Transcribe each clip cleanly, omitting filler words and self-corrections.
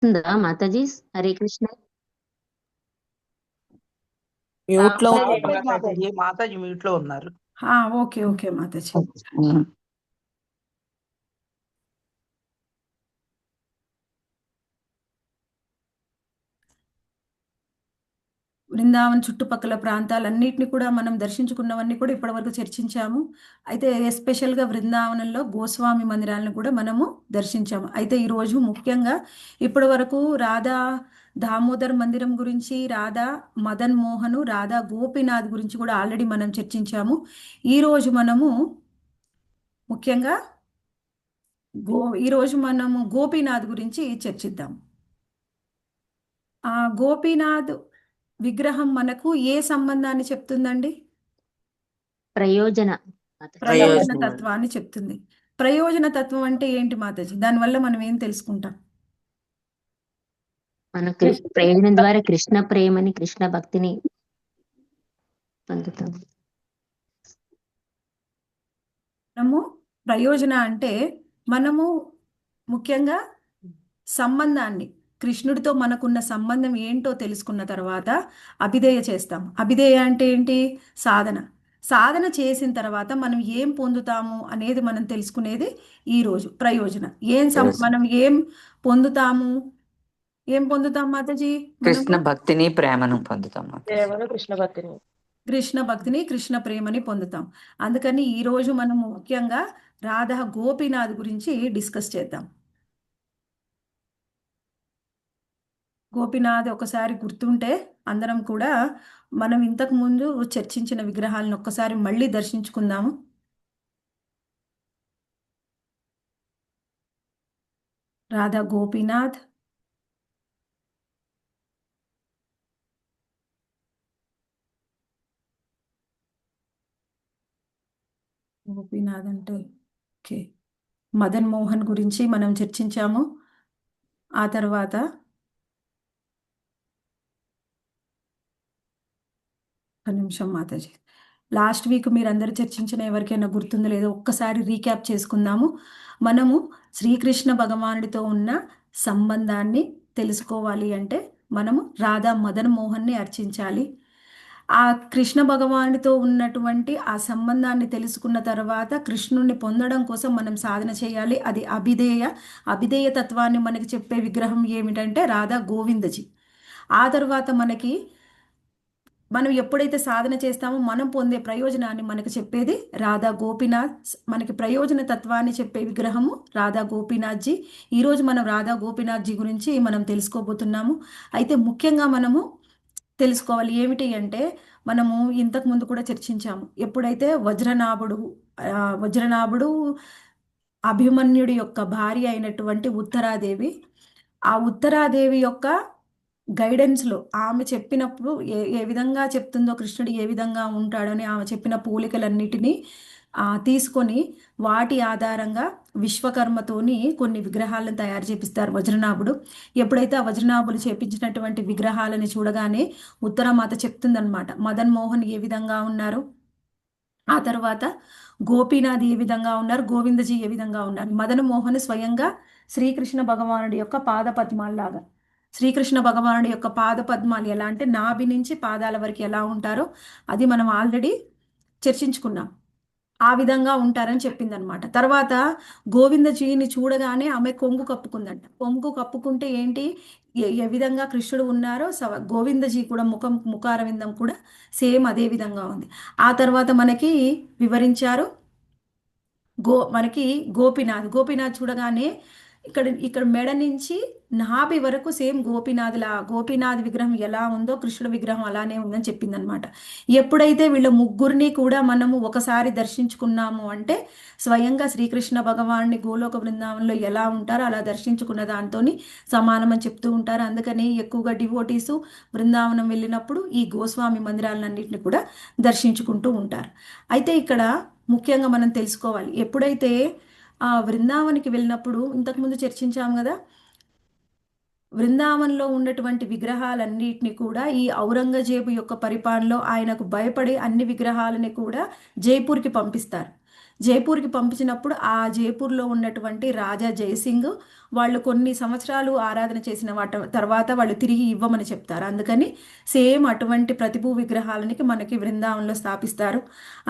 ఉందా మాతాజీ? హరే కృష్ణ. మ్యూట్ లో రావట్లేదు మాతాజీ. మాతాజీ మ్యూట్ లో ఉన్నారు. Okay okay Mataji. బృందావన్ చుట్టుపక్కల ప్రాంతాలన్నిటిని కూడా మనం దర్శించుకున్నవన్నీ కూడా ఇప్పటివరకు చర్చించాము. అయితే ఎస్పెషల్గా బృందావనంలో గోస్వామి మందిరాలను కూడా మనము దర్శించాము. అయితే ఈరోజు ముఖ్యంగా ఇప్పటివరకు రాధా దామోదర్ మందిరం గురించి, రాధా మదన్ మోహను, రాధా గోపీనాథ్ గురించి కూడా ఆల్రెడీ మనం చర్చించాము. ఈరోజు మనము ముఖ్యంగా ఈరోజు మనము గోపీనాథ్ గురించి చర్చిద్దాం. ఆ గోపీనాథ్ విగ్రహం మనకు ఏ సంబంధాన్ని చెప్తుందండి? ప్రయోజన ప్రయోజన తత్వాన్ని చెప్తుంది. ప్రయోజన తత్వం అంటే ఏంటి మాతాజీ? దానివల్ల మనం ఏం తెలుసుకుంటాం? మన ప్రయోజనం ద్వారా కృష్ణ ప్రేమని, కృష్ణ భక్తిని పొందుతాం. మనము ప్రయోజన అంటే మనము ముఖ్యంగా సంబంధాన్ని, కృష్ణుడితో మనకున్న సంబంధం ఏంటో తెలుసుకున్న తర్వాత అభిధేయ చేస్తాం. అభిధేయ అంటే ఏంటి? సాధన. సాధన చేసిన తర్వాత మనం ఏం పొందుతాము అనేది మనం తెలుసుకునేది ఈరోజు ప్రయోజన. మనం ఏం పొందుతాము? ఏం పొందుతాం మాతాజీ? కృష్ణ భక్తిని ప్రేమను పొందుతాం. కృష్ణ భక్తిని, కృష్ణ ప్రేమని పొందుతాం. అందుకని ఈరోజు మనం ముఖ్యంగా రాధా గోపీనాథ్ గురించి డిస్కస్ చేద్దాం. గోపీనాథ్ ఒకసారి గుర్తుంటే అందరం కూడా మనం ఇంతకు ముందు చర్చించిన విగ్రహాలను ఒక్కసారి మళ్ళీ దర్శించుకుందాము. రాధా గోపీనాథ్, గోపీనాథ్ అంటే ఓకే, మదన్ మోహన్ గురించి మనం చర్చించాము. ఆ తర్వాత ఒక నిమిషం మాతాజీ, లాస్ట్ వీక్ మీరందరూ చర్చించిన ఎవరికైనా గుర్తుందో లేదో ఒక్కసారి రీక్యాప్ చేసుకుందాము. మనము శ్రీకృష్ణ భగవానుడితో ఉన్న సంబంధాన్ని తెలుసుకోవాలి అంటే మనము రాధా మదన్ మోహన్ని అర్చించాలి. ఆ కృష్ణ భగవానుడితో ఉన్నటువంటి ఆ సంబంధాన్ని తెలుసుకున్న తర్వాత కృష్ణుణ్ణి పొందడం కోసం మనం సాధన చేయాలి. అది అభిధేయ తత్వాన్ని మనకి చెప్పే విగ్రహం ఏమిటంటే రాధా గోవిందజీ. ఆ తర్వాత మనం ఎప్పుడైతే సాధన చేస్తామో మనం పొందే ప్రయోజనాన్ని మనకు చెప్పేది రాధా గోపీనాథ్. మనకి ప్రయోజన తత్వాన్ని చెప్పే విగ్రహము రాధా గోపీనాథ్జీ. ఈరోజు మనం రాధా గోపీనాథ్జీ గురించి మనం తెలుసుకోబోతున్నాము. అయితే ముఖ్యంగా మనము తెలుసుకోవాలి ఏమిటి అంటే, మనము ఇంతకు ముందు కూడా చర్చించాము. ఎప్పుడైతే వజ్రనాభుడు అభిమన్యుడి యొక్క భార్య అయినటువంటి ఉత్తరాదేవి, ఆ ఉత్తరాదేవి యొక్క గైడెన్స్లో ఆమె చెప్పినప్పుడు ఏ విధంగా చెప్తుందో, కృష్ణుడు ఏ విధంగా ఉంటాడని ఆమె చెప్పిన పోలికలన్నిటినీ తీసుకొని వాటి ఆధారంగా విశ్వకర్మతోని కొన్ని విగ్రహాలను తయారు చేపిస్తారు వజ్రనాభుడు. ఎప్పుడైతే ఆ వజ్రనాభులు చేపించినటువంటి విగ్రహాలని చూడగానే ఉత్తరమాత చెప్తుందనమాట, మదన్ మోహన్ ఏ విధంగా ఉన్నారు, ఆ తర్వాత గోపీనాథ్ ఏ విధంగా ఉన్నారు, గోవిందజీ ఏ విధంగా ఉన్నారు. మదన్ మోహన్ స్వయంగా శ్రీకృష్ణ భగవానుడి యొక్క పాదపద్మాల్లాగా. శ్రీకృష్ణ భగవానుడి యొక్క పాదపద్మాలు ఎలా అంటే నాభి నుంచి పాదాల వరకు ఎలా ఉంటారో అది మనం ఆల్రెడీ చర్చించుకున్నాం. ఆ విధంగా ఉంటారని చెప్పిందనమాట. తర్వాత గోవిందజీని చూడగానే ఆమె కొంగు కప్పుకుందంట. కొంగు కప్పుకుంటే ఏంటి, ఏ విధంగా కృష్ణుడు ఉన్నారో గోవిందజీ కూడా ముఖారవిందం కూడా సేమ్ అదే విధంగా ఉంది. ఆ తర్వాత మనకి వివరించారు మనకి గోపీనాథ్ చూడగానే ఇక్కడ మెడ నుంచి నాభి వరకు సేమ్ గోపీనాథ్ విగ్రహం ఎలా ఉందో కృష్ణుడి విగ్రహం అలానే ఉందని చెప్పిందనమాట. ఎప్పుడైతే వీళ్ళ ముగ్గురిని కూడా మనము ఒకసారి దర్శించుకున్నాము అంటే స్వయంగా శ్రీకృష్ణ భగవాన్ని గోలోక బృందావనంలో ఎలా ఉంటారో అలా దర్శించుకున్న దాంతో సమానమని చెప్తూ ఉంటారు. అందుకని ఎక్కువగా డివోటీసు బృందావనం వెళ్ళినప్పుడు ఈ గోస్వామి మందిరాలన్నింటినీ కూడా దర్శించుకుంటూ ఉంటారు. అయితే ఇక్కడ ముఖ్యంగా మనం తెలుసుకోవాలి, ఎప్పుడైతే ఆ బృందావనికి వెళ్ళినప్పుడు ఇంతకుముందు చర్చించాము కదా, బృందావనంలో ఉన్నటువంటి విగ్రహాలన్నిటిని కూడా ఈ ఔరంగజేబు యొక్క పరిపాలనలో ఆయనకు భయపడి అన్ని విగ్రహాలని కూడా జైపూర్కి పంపిస్తారు. జైపూర్కి పంపించినప్పుడు ఆ జైపూర్లో ఉన్నటువంటి రాజా జయసింగ్ వాళ్ళు కొన్ని సంవత్సరాలు ఆరాధన చేసిన తర్వాత వాళ్ళు తిరిగి ఇవ్వమని చెప్తారు. అందుకని సేమ్ అటువంటి ప్రతిభూ విగ్రహాలని మనకి బృందావనంలో స్థాపిస్తారు.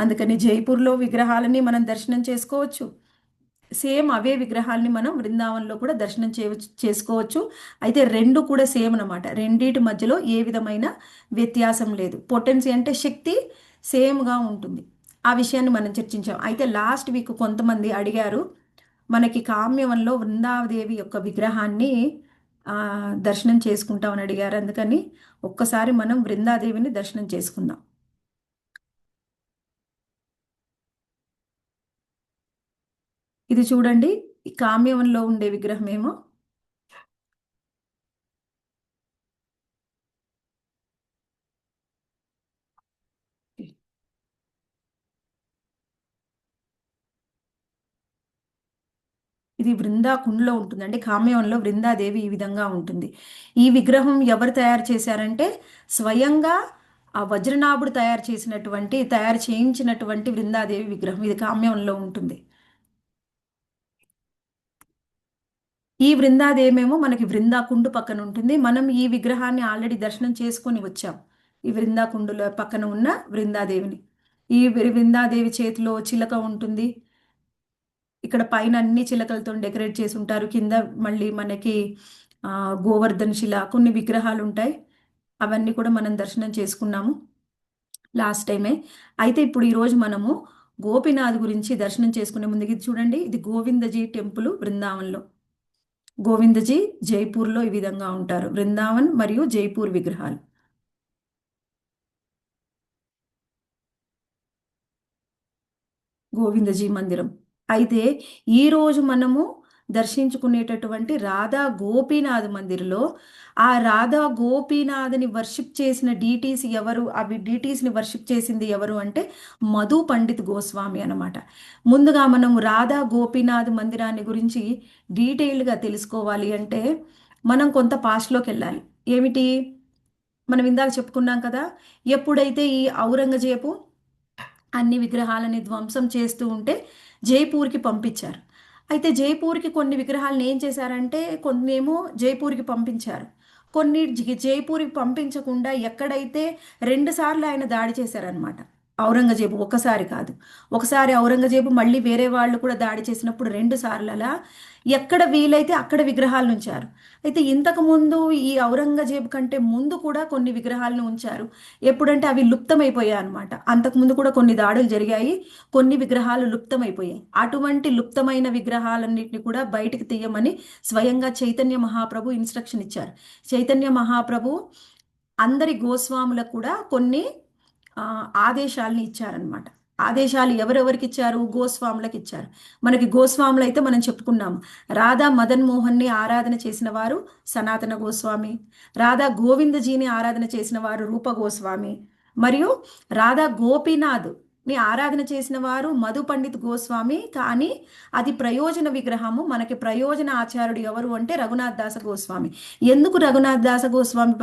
అందుకని జైపూర్లో విగ్రహాలని మనం దర్శనం చేసుకోవచ్చు. సేమ్ అవే విగ్రహాలని మనం బృందావనంలో కూడా దర్శనం చేసుకోవచ్చు. అయితే రెండు కూడా సేమ్ అన్నమాట. రెండిటి మధ్యలో ఏ విధమైన వ్యత్యాసం లేదు. పొటెన్సీ అంటే శక్తి సేమ్గా ఉంటుంది. ఆ విషయాన్ని మనం చర్చించాం. అయితే లాస్ట్ వీక్ కొంతమంది అడిగారు, మనకి కామ్యవనంలో వృందావదేవి యొక్క విగ్రహాన్ని దర్శనం చేసుకుంటామని అడిగారు. అందుకని ఒక్కసారి మనం బృందాదేవిని దర్శనం చేసుకుందాం. ఇది చూడండి, ఈ కామ్యవనంలో ఉండే విగ్రహం ఏమో ఇది బృందాకుండలో ఉంటుందండి. కామ్యవనంలో బృందాదేవి ఈ విధంగా ఉంటుంది. ఈ విగ్రహం ఎవరు తయారు చేశారంటే స్వయంగా ఆ వజ్రనాభుడు తయారు చేయించినటువంటి బృందాదేవి విగ్రహం ఇది కామ్యవనంలో ఉంటుంది. ఈ బృందాదేవేమో మనకి బృందాకుండు పక్కన ఉంటుంది. మనం ఈ విగ్రహాన్ని ఆల్రెడీ దర్శనం చేసుకొని వచ్చాం. ఈ బృందాకుండుల పక్కన ఉన్న బృందాదేవిని. ఈ బృందాదేవి చేతిలో చిలక ఉంటుంది. ఇక్కడ పైన అన్ని చిలకలతో డెకరేట్ చేసి ఉంటారు. కింద మళ్ళీ మనకి గోవర్ధన్ శిల కొన్ని విగ్రహాలు ఉంటాయి. అవన్నీ కూడా మనం దర్శనం చేసుకున్నాము లాస్ట్ టైమే. అయితే ఇప్పుడు ఈరోజు మనము గోపీనాథ్ గురించి దర్శనం చేసుకునే ముందుకి చూడండి, ఇది గోవిందజీ టెంపుల్ బృందావన్లో. గోవిందజీ జైపూర్లో ఈ విధంగా ఉంటారు. బృందావన్ మరియు జైపూర్ విగ్రహాలు. గోవిందజీ మందిరం. అయితే ఈరోజు మనము దర్శించుకునేటటువంటి రాధా గోపీనాథ్ మందిర్లో ఆ రాధా గోపీనాథ్ని వర్షిప్ చేసిన డీటీస్ ఎవరు, అవి డీటీస్ని వర్షిప్ చేసింది ఎవరు అంటే మధు పండిత్ గోస్వామి అనమాట. ముందుగా మనం రాధా గోపీనాథ్ మందిరాన్ని గురించి డీటెయిల్డ్గా తెలుసుకోవాలి అంటే మనం కొంత పాస్ట్లోకి వెళ్ళాలి. ఏమిటి, మనం ఇందాక చెప్పుకున్నాం కదా, ఎప్పుడైతే ఈ ఔరంగజేబు అన్ని విగ్రహాలని ధ్వంసం చేస్తూ ఉంటే జైపూర్కి పంపించారు. అయితే జైపూర్కి కొన్ని విగ్రహాలను ఏం చేశారంటే కొన్ని ఏమో జైపూర్కి పంపించారు, కొన్ని జైపూర్కి పంపించకుండా ఎక్కడైతే 2 సార్లు ఆయన దాడి చేశారనమాట. ఔరంగజేబు ఒకసారి కాదు, ఒకసారి ఔరంగజేబు మళ్ళీ వేరే వాళ్ళు కూడా దాడి చేసినప్పుడు 2 సార్లు అలా ఎక్కడ వీలైతే అక్కడ విగ్రహాలను ఉంచారు. అయితే ఇంతకు ముందు ఈ ఔరంగజేబు కంటే ముందు కూడా కొన్ని విగ్రహాలను ఉంచారు. ఎప్పుడంటే అవి లుప్తమైపోయాయి అనమాట. అంతకుముందు కూడా కొన్ని దాడులు జరిగాయి, కొన్ని విగ్రహాలు లుప్తమైపోయాయి. అటువంటి లుప్తమైన విగ్రహాలన్నింటినీ కూడా బయటికి తీయమని స్వయంగా చైతన్య మహాప్రభు ఇన్స్ట్రక్షన్ ఇచ్చారు. చైతన్య మహాప్రభు అందరి గోస్వాములకు కూడా కొన్ని ఆదేశాలని ఇచ్చారనమాట. ఆదేశాలు ఎవరెవరికి ఇచ్చారు? గోస్వాములకు ఇచ్చారు. మనకి గోస్వాములు అయితే మనం చెప్పుకున్నాము, రాధా మదన్ మోహన్ని ఆరాధన చేసిన వారు సనాతన గోస్వామి, రాధా గోవిందజీని ఆరాధన చేసిన వారు రూప గోస్వామి, మరియు రాధా గోపీనాథ్ని ఆరాధన చేసిన వారు మధు పండిత్ గోస్వామి. కానీ అది ప్రయోజన విగ్రహము. మనకి ప్రయోజన ఆచార్యుడు ఎవరు అంటే రఘునాథ్ దాస గోస్వామి. ఎందుకు రఘునాథ్ దాస గోస్వామి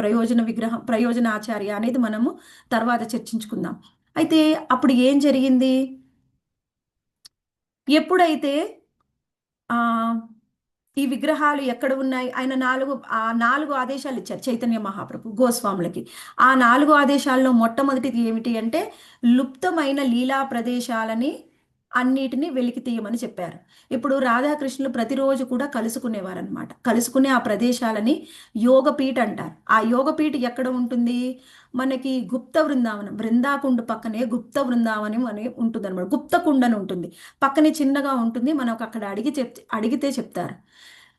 ప్రయోజన ఆచార్య అనేది మనము తర్వాత చర్చించుకుందాం. అయితే అప్పుడు ఏం జరిగింది, ఎప్పుడైతే ఆ ఈ విగ్రహాలు ఎక్కడ ఉన్నాయి, ఆయన 4 ఆదేశాలు ఇచ్చారు చైతన్య మహాప్రభు గోస్వాములకి. ఆ 4 ఆదేశాల్లో మొట్టమొదటిది ఏమిటి అంటే లుప్తమైన లీలా ప్రదేశాలని అన్నిటినీ వెలికి తీయమని చెప్పారు. ఇప్పుడు రాధాకృష్ణులు ప్రతిరోజు కూడా కలుసుకునేవారనమాట. కలుసుకునే ఆ ప్రదేశాలని యోగపీఠ అంటారు. ఆ యోగపీఠ ఎక్కడ ఉంటుంది, మనకి గుప్త బృందావనం, బృందాకుండ పక్కనే గుప్త బృందావనం అని ఉంటుంది అనమాట. గుప్తకుండ అని ఉంటుంది, పక్కనే చిన్నగా ఉంటుంది. మనకు అక్కడ అడిగితే చెప్తారు.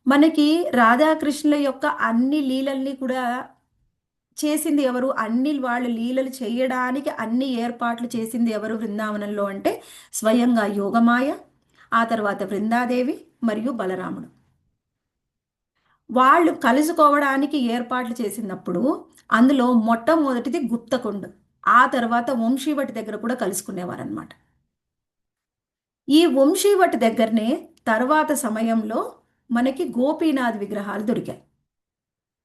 మనకి రాధాకృష్ణుల యొక్క అన్ని లీలల్ని కూడా చేసింది ఎవరు, అన్ని వాళ్ళు లీలలు చేయడానికి అన్ని ఏర్పాట్లు చేసింది ఎవరు బృందావనంలో అంటే స్వయంగా యోగమాయ, ఆ తర్వాత బృందాదేవి మరియు బలరాముడు. వాళ్ళు కలుసుకోవడానికి ఏర్పాట్లు చేసినప్పుడు అందులో మొట్టమొదటిది గుప్తకొండ, ఆ తర్వాత వంశీవటి దగ్గర కూడా కలుసుకునేవారనమాట. ఈ వంశీవటి దగ్గరనే తర్వాత సమయంలో మనకి గోపీనాథ్ విగ్రహాలు దొరికాయి.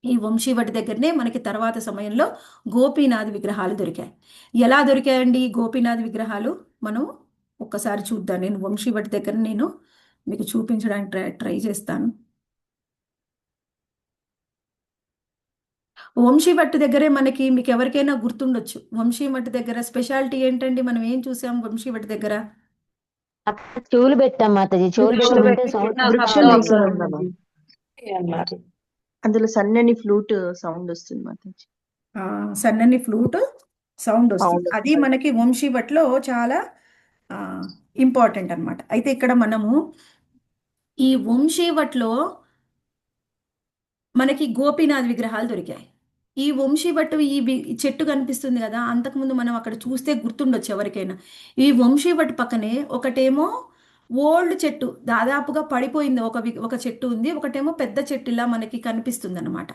ఈ వంశీవటి దగ్గరనే మనకి తర్వాత సమయంలో గోపీనాథ్ విగ్రహాలు దొరికాయి. ఎలా దొరికాయండి ఈ గోపీనాథ్ విగ్రహాలు? మనం ఒక్కసారి చూద్దాం. నేను వంశీవటి దగ్గర నేను మీకు చూపించడానికి ట్రై చేస్తాను. వంశీవట్ దగ్గరే మీకు ఎవరికైనా గుర్తుండొచ్చు. వంశీవట్ దగ్గర స్పెషాలిటీ ఏంటండి? మనం ఏం చూసాం వంశీవట్ దగ్గర? అక్కడ చెవులు పెట్టాం మాతాజీ, చెవులు వృక్షం పెట్టుకుంటే సౌండ్ వృక్షం వస్తుంది. వేశారు మాతాజీ. అన్నారు. అందులో సన్నని ఫ్లూట్ సౌండ్ వస్తుంది మాతాజీ. సన్నని ఫ్లూట్ సౌండ్ వస్తుంది. Sound అది వస్తుంది. మనకి వంశీవట్లో చాలా ఇంపార్టెంట్ అన్నమాట. అయితే ఇక్కడ మనము ఈ వంశీవట్లో మనకి గోపీనాథ్ విగ్రహాలు దొరికాయి. ఈ వంశీవట్ ఈ చెట్టు కనిపిస్తుంది కదా, అంతకుముందు మనం అక్కడ చూస్తే గుర్తుండొచ్చు ఎవరికైనా. ఈ వంశీవట్ పక్కనే ఒకటేమో ఓల్డ్ చెట్టు, దాదాపుగా పడిపోయింది ఒక చెట్టు ఉంది, ఒకటేమో పెద్ద చెట్టు ఇలా మనకి కనిపిస్తుంది అనమాట.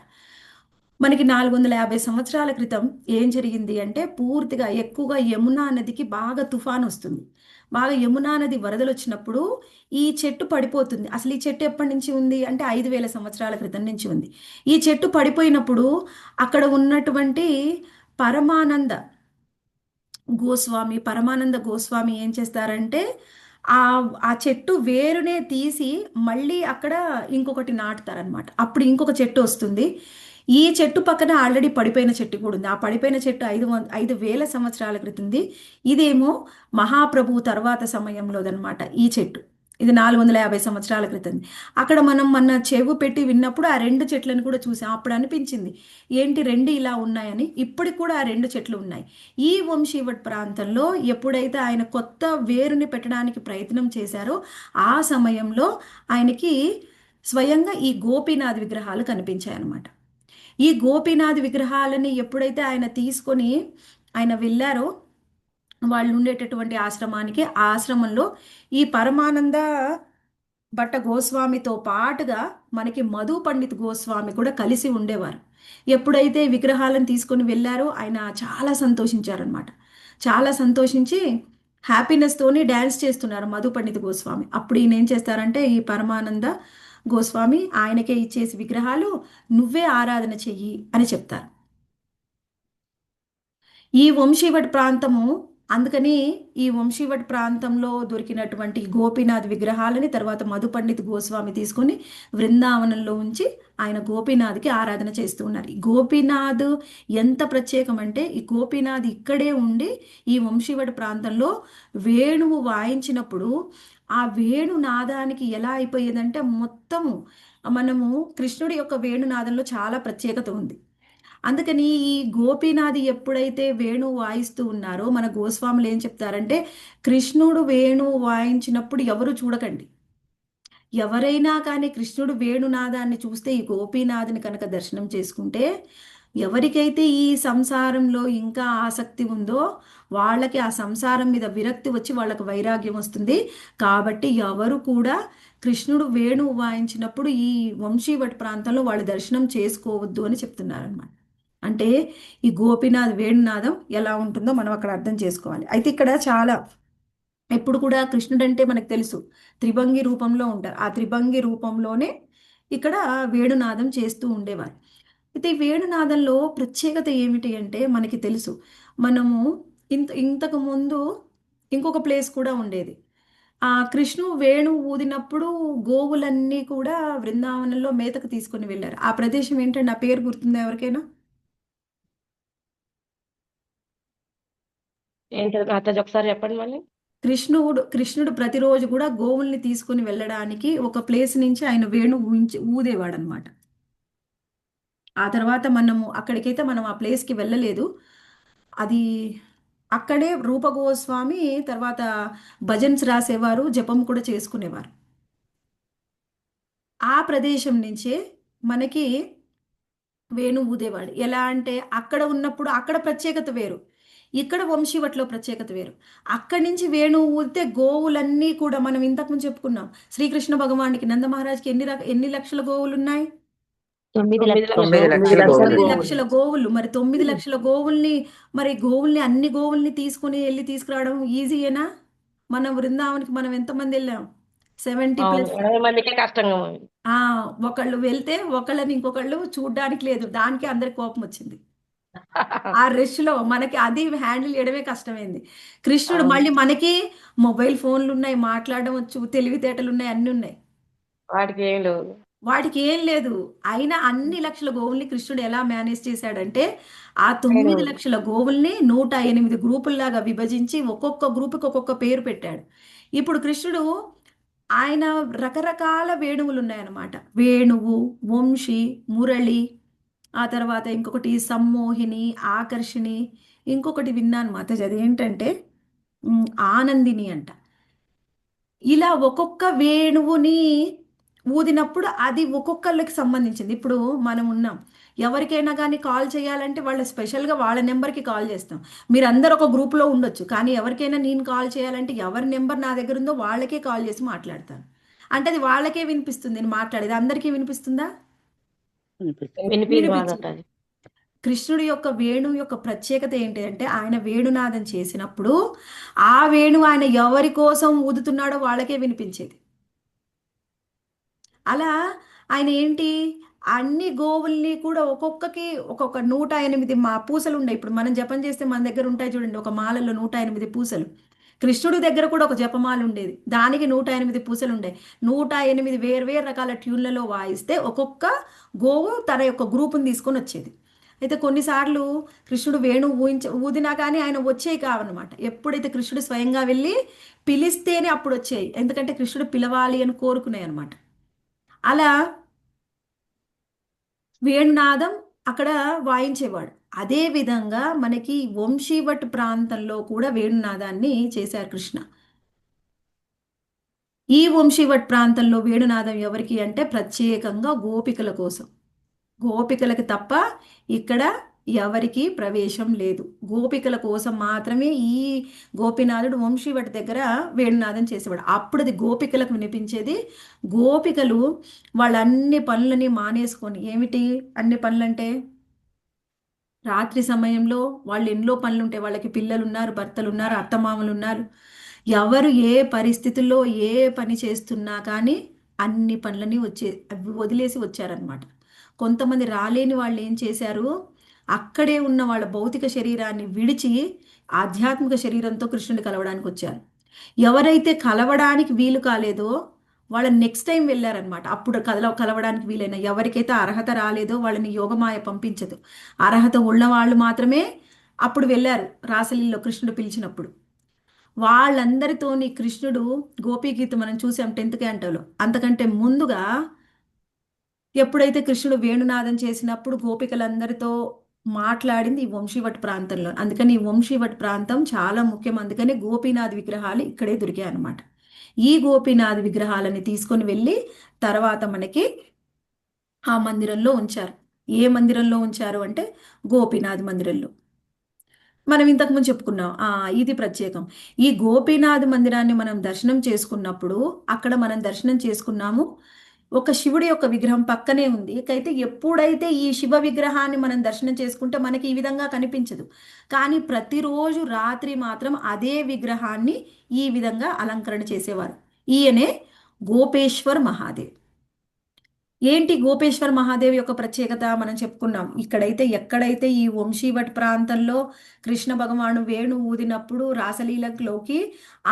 మనకి 450 సంవత్సరాల క్రితం ఏం జరిగింది అంటే, పూర్తిగా ఎక్కువగా యమునా నదికి బాగా తుఫాన్ వస్తుంది. బాగా యమునా నది వరదలు వచ్చినప్పుడు ఈ చెట్టు పడిపోతుంది. అసలు ఈ చెట్టు ఎప్పటి నుంచి ఉంది అంటే 5,000 సంవత్సరాల క్రితం నుంచి ఉంది. ఈ చెట్టు పడిపోయినప్పుడు అక్కడ ఉన్నటువంటి పరమానంద పరమానంద గోస్వామి ఏం చేస్తారంటే, ఆ ఆ చెట్టు వేరునే తీసి మళ్ళీ అక్కడ ఇంకొకటి నాటుతారనమాట. అప్పుడు ఇంకొక చెట్టు వస్తుంది. ఈ చెట్టు పక్కన ఆల్రెడీ పడిపోయిన చెట్టు కూడా ఉంది. ఆ పడిపోయిన చెట్టు 5,000 సంవత్సరాల క్రితంది. ఇదేమో మహాప్రభు తర్వాత సమయంలోదనమాట ఈ చెట్టు. ఇది 450 సంవత్సరాల క్రితం. అక్కడ మనం మన చెవు పెట్టి విన్నప్పుడు ఆ 2 చెట్లను కూడా చూసాం. అప్పుడు అనిపించింది ఏంటి 2 ఇలా ఉన్నాయని. ఇప్పటికి కూడా ఆ 2 చెట్లు ఉన్నాయి. ఈ వంశీవట్ ప్రాంతంలో ఎప్పుడైతే ఆయన కొత్త వేరుని పెట్టడానికి ప్రయత్నం చేశారో ఆ సమయంలో ఆయనకి స్వయంగా ఈ గోపీనాథ్ విగ్రహాలు కనిపించాయన్నమాట. ఈ గోపీనాథ్ విగ్రహాలని ఎప్పుడైతే ఆయన తీసుకొని ఆయన వెళ్ళారో వాళ్ళు ఉండేటటువంటి ఆశ్రమానికి, ఆ ఆశ్రమంలో ఈ పరమానంద భట్ట గోస్వామితో పాటుగా మనకి మధు పండిత్ గోస్వామి కూడా కలిసి ఉండేవారు. ఎప్పుడైతే విగ్రహాలను తీసుకొని వెళ్ళారో ఆయన చాలా సంతోషించారనమాట. చాలా సంతోషించి హ్యాపీనెస్తోని డ్యాన్స్ చేస్తున్నారు మధు పండిత్ గోస్వామి. అప్పుడు ఈయన ఏం చేస్తారంటే, ఈ పరమానంద గోస్వామి ఆయనకే ఇచ్చేసి విగ్రహాలు నువ్వే ఆరాధన చెయ్యి అని చెప్తారు. ఈ వంశీవట్ ప్రాంతము, అందుకని ఈ వంశీవట్ ప్రాంతంలో దొరికినటువంటి గోపీనాథ్ విగ్రహాలని తర్వాత మధు పండిత్ గోస్వామి తీసుకొని బృందావనంలో ఉంచి ఆయన గోపీనాథ్కి ఆరాధన చేస్తూ ఉన్నారు. ఈ గోపీనాథ్ ఎంత ప్రత్యేకమంటే, ఈ గోపీనాథ్ ఇక్కడే ఉండి ఈ వంశీవట్ ప్రాంతంలో వేణువు వాయించినప్పుడు ఆ వేణునాదానికి ఎలా అయిపోయేదంటే, మొత్తము మనము కృష్ణుడి యొక్క వేణునాదంలో చాలా ప్రత్యేకత ఉంది. అందుకని ఈ గోపీనాథి ఎప్పుడైతే వేణువు వాయిస్తూ ఉన్నారో మన గోస్వాములు ఏం చెప్తారంటే, కృష్ణుడు వేణువు వాయించినప్పుడు ఎవరు చూడకండి. ఎవరైనా కానీ కృష్ణుడు వేణునాదాన్ని చూస్తే, ఈ గోపీనాథుని కనుక దర్శనం చేసుకుంటే, ఎవరికైతే ఈ సంసారంలో ఇంకా ఆసక్తి ఉందో వాళ్ళకి ఆ సంసారం మీద విరక్తి వచ్చి వాళ్ళకి వైరాగ్యం వస్తుంది. కాబట్టి ఎవరు కూడా కృష్ణుడు వేణువు వాయించినప్పుడు ఈ వంశీవట్ ప్రాంతంలో వాళ్ళు దర్శనం చేసుకోవద్దు అని చెప్తున్నారనమాట. అంటే ఈ గోపీనాథ్ వేణునాదం ఎలా ఉంటుందో మనం అక్కడ అర్థం చేసుకోవాలి. అయితే ఇక్కడ చాలా ఎప్పుడు కూడా కృష్ణుడు అంటే మనకు తెలుసు త్రిభంగి రూపంలో ఉంటారు. ఆ త్రిభంగి రూపంలోనే ఇక్కడ వేణునాదం చేస్తూ ఉండేవారు. అయితే ఈ వేణునాదంలో ప్రత్యేకత ఏమిటి అంటే, మనకి తెలుసు మనము ఇంతకు ముందు ఇంకొక ప్లేస్ కూడా ఉండేది. ఆ కృష్ణుడు వేణు ఊదినప్పుడు గోవులన్నీ కూడా బృందావనంలో మేతకు తీసుకొని వెళ్ళారు. ఆ ప్రదేశం ఏంటంటే, ఆ పేరు గుర్తుందా ఎవరికైనా? ఏంటో మాతాజీ ఒకసారి చెప్పండి మళ్ళీ. కృష్ణుడు ప్రతిరోజు కూడా గోవుల్ని తీసుకుని వెళ్ళడానికి ఒక ప్లేస్ నుంచి ఆయన వేణు ఊదేవాడు అనమాట. ఆ తర్వాత అక్కడికైతే మనం ఆ ప్లేస్కి వెళ్ళలేదు. అది అక్కడే రూపగోస్వామి తర్వాత భజన్స్ రాసేవారు, జపం కూడా చేసుకునేవారు. ఆ ప్రదేశం నుంచే మనకి వేణు ఊదేవాడు. ఎలా అంటే, అక్కడ ఉన్నప్పుడు అక్కడ ప్రత్యేకత వేరు, ఇక్కడ వంశీవట్లో ప్రత్యేకత వేరు. అక్కడి నుంచి వేణువు ఊదితే గోవులన్నీ కూడా మనం ఇంతకుముందు చెప్పుకున్నాం, శ్రీకృష్ణ భగవానికి నందమహారాజ్కి ఎన్ని లక్షల గోవులు ఉన్నాయి? 9 లక్షల 9 గోవులు. లక్షల 9 గోవులు. లక్షల గోవులు. మరి 9 లక్షల గోవుల్ని, అన్ని గోవుల్ని వెళ్ళి తీసుకురావడం ఈజీయేనా? మన బృందావనికి మనం ఎంతమంది వెళ్ళాం? 70+. 20 మందికే కష్టంగా ఉంది. ఒకళ్ళు వెళ్తే ఒకళ్ళని ఇంకొకళ్ళు చూడ్డానికి లేదు, దానికి అందరికి కోపం వచ్చింది. ఆ రష్ లో మనకి అది హ్యాండిల్ చేయడమే కష్టమైంది. కృష్ణుడు అవును. మళ్ళీ మనకి మొబైల్ ఫోన్లు ఉన్నాయి, మాట్లాడడం వచ్చు, తెలివితేటలు ఉన్నాయి, అన్ని ఉన్నాయి. వాడికి ఏం లేదు. వాటికి ఏం లేదు. అయినా అన్ని లక్షల గోవుల్ని కృష్ణుడు ఎలా మేనేజ్ చేశాడంటే ఆ నేను 9 లక్షల గోవుల్ని 108 గ్రూపుల్లాగా విభజించి ఒక్కొక్క గ్రూపుకి ఒక్కొక్క పేరు పెట్టాడు. ఇప్పుడు కృష్ణుడు ఆయన రకరకాల వేణువులు ఉన్నాయన్నమాట. వేణువు, వంశీ, మురళి, ఆ తర్వాత ఇంకొకటి సమ్మోహిని, ఆకర్షిణి, ఇంకొకటి విన్నాను మాతాజీ అదేంటంటే ఆనందిని అంట. ఇలా ఒక్కొక్క వేణువుని ఊదినప్పుడు అది ఒక్కొక్కళ్ళకి సంబంధించింది. ఇప్పుడు మనం ఉన్నాం, ఎవరికైనా కానీ కాల్ చేయాలంటే వాళ్ళ స్పెషల్గా వాళ్ళ నెంబర్కి కాల్ చేస్తాం. మీరందరూ ఒక గ్రూప్లో ఉండొచ్చు, కానీ ఎవరికైనా నేను కాల్ చేయాలంటే ఎవరి నెంబర్ నా దగ్గర ఉందో వాళ్ళకే కాల్ చేసి మాట్లాడతాను. అంటే అది వాళ్ళకే వినిపిస్తుంది నేను మాట్లాడేది. అందరికీ వినిపిస్తుందా? వినిపించదు వినిపించదు. అది. కృష్ణుడి యొక్క వేణువు యొక్క ప్రత్యేకత ఏంటి అంటే ఆయన వేణునాదం చేసినప్పుడు ఆ వేణువు ఆయన ఎవరి కోసం ఊదుతున్నాడో వాళ్ళకే వినిపించేది. అలా ఆయన ఏంటి అన్ని గోవుల్ని కూడా ఒక్కొక్కకి ఒక్కొక్క 108 పూసలు ఉన్నాయి. ఇప్పుడు మనం జపం చేస్తే మన దగ్గర ఉంటాయి చూడండి, ఒక మాలలో 108 పూసలు. కృష్ణుడి దగ్గర కూడా ఒక జపమాల ఉండేది, దానికి 108 పూసలు ఉండే. 108 వేర్వేరు రకాల ట్యూన్లలో వాయిస్తే ఒక్కొక్క గోవు తన యొక్క గ్రూపుని తీసుకొని వచ్చేది. అయితే కొన్నిసార్లు కృష్ణుడు వేణు ఊదినా కానీ ఆయన వచ్చేవి కావన్నమాట. ఎప్పుడైతే కృష్ణుడు స్వయంగా వెళ్ళి పిలిస్తేనే అప్పుడు వచ్చాయి, ఎందుకంటే కృష్ణుడు పిలవాలి అని కోరుకున్నాయి అనమాట. అలా వేణునాదం అక్కడ వాయించేవాడు. అదే విధంగా మనకి వంశీవట్ ప్రాంతంలో కూడా వేణునాదాన్ని చేశారు కృష్ణ. ఈ వంశీవట్ ప్రాంతంలో వేణునాదం ఎవరికి అంటే ప్రత్యేకంగా గోపికల కోసం. గోపికలకి తప్ప ఇక్కడ ఎవరికి ప్రవేశం లేదు. గోపికల కోసం మాత్రమే ఈ గోపీనాథుడు వంశీవటి దగ్గర వేణునాదం చేసేవాడు. అప్పుడు అది గోపికలకు వినిపించేది. గోపికలు వాళ్ళ అన్ని పనులని మానేసుకొని, ఏమిటి అన్ని పనులంటే రాత్రి సమయంలో వాళ్ళు ఎన్నో పనులు ఉంటాయి, వాళ్ళకి పిల్లలు ఉన్నారు, భర్తలు ఉన్నారు, అత్తమామలు ఉన్నారు, ఎవరు ఏ పరిస్థితుల్లో ఏ పని చేస్తున్నా కానీ అన్ని పనులని వదిలేసి వచ్చారనమాట. కొంతమంది రాలేని వాళ్ళు ఏం చేశారు, అక్కడే ఉన్న వాళ్ళ భౌతిక శరీరాన్ని విడిచి ఆధ్యాత్మిక శరీరంతో కృష్ణుని కలవడానికి వచ్చారు. ఎవరైతే కలవడానికి వీలు కాలేదో వాళ్ళ నెక్స్ట్ టైం వెళ్ళారనమాట. అప్పుడు కలవడానికి వీలైన ఎవరికైతే అర్హత రాలేదో వాళ్ళని యోగమాయ పంపించదు. అర్హత ఉన్న వాళ్ళు మాత్రమే అప్పుడు వెళ్ళారు రాసలీలలో కృష్ణుడు పిలిచినప్పుడు. వాళ్ళందరితోని కృష్ణుడు గోపీగీత మనం చూసాం 10th క్యాంటోలో. అంతకంటే ముందుగా ఎప్పుడైతే కృష్ణుడు వేణునాదం చేసినప్పుడు గోపికలందరితో మాట్లాడింది ఈ వంశీవట్ ప్రాంతంలో. అందుకని ఈ వంశీవట్ ప్రాంతం చాలా ముఖ్యం. అందుకని గోపీనాథ్ విగ్రహాలు ఇక్కడే దొరికాయి అన్నమాట. ఈ గోపీనాథ్ విగ్రహాలని తీసుకొని వెళ్ళి తర్వాత మనకి ఆ మందిరంలో ఉంచారు. ఏ మందిరంలో ఉంచారు అంటే గోపీనాథ్ మందిరంలో. మనం ఇంతకుముందు చెప్పుకున్నాం ఇది ప్రత్యేకం. ఈ గోపీనాథ్ మందిరాన్ని మనం దర్శనం చేసుకున్నప్పుడు అక్కడ మనం దర్శనం చేసుకున్నాము, ఒక శివుడి యొక్క విగ్రహం పక్కనే ఉంది. అయితే ఎప్పుడైతే ఈ శివ విగ్రహాన్ని మనం దర్శనం చేసుకుంటే మనకి ఈ విధంగా కనిపించదు, కానీ ప్రతిరోజు రాత్రి మాత్రం అదే విగ్రహాన్ని ఈ విధంగా అలంకరణ చేసేవారు. ఈయనే గోపేశ్వర్ మహాదేవ్. ఏంటి గోపేశ్వర్ మహాదేవ్ యొక్క ప్రత్యేకత మనం చెప్పుకున్నాం. ఇక్కడైతే ఎక్కడైతే ఈ వంశీవట్ ప్రాంతంలో కృష్ణ భగవాను వేణు ఊదినప్పుడు రాసలీలలోకి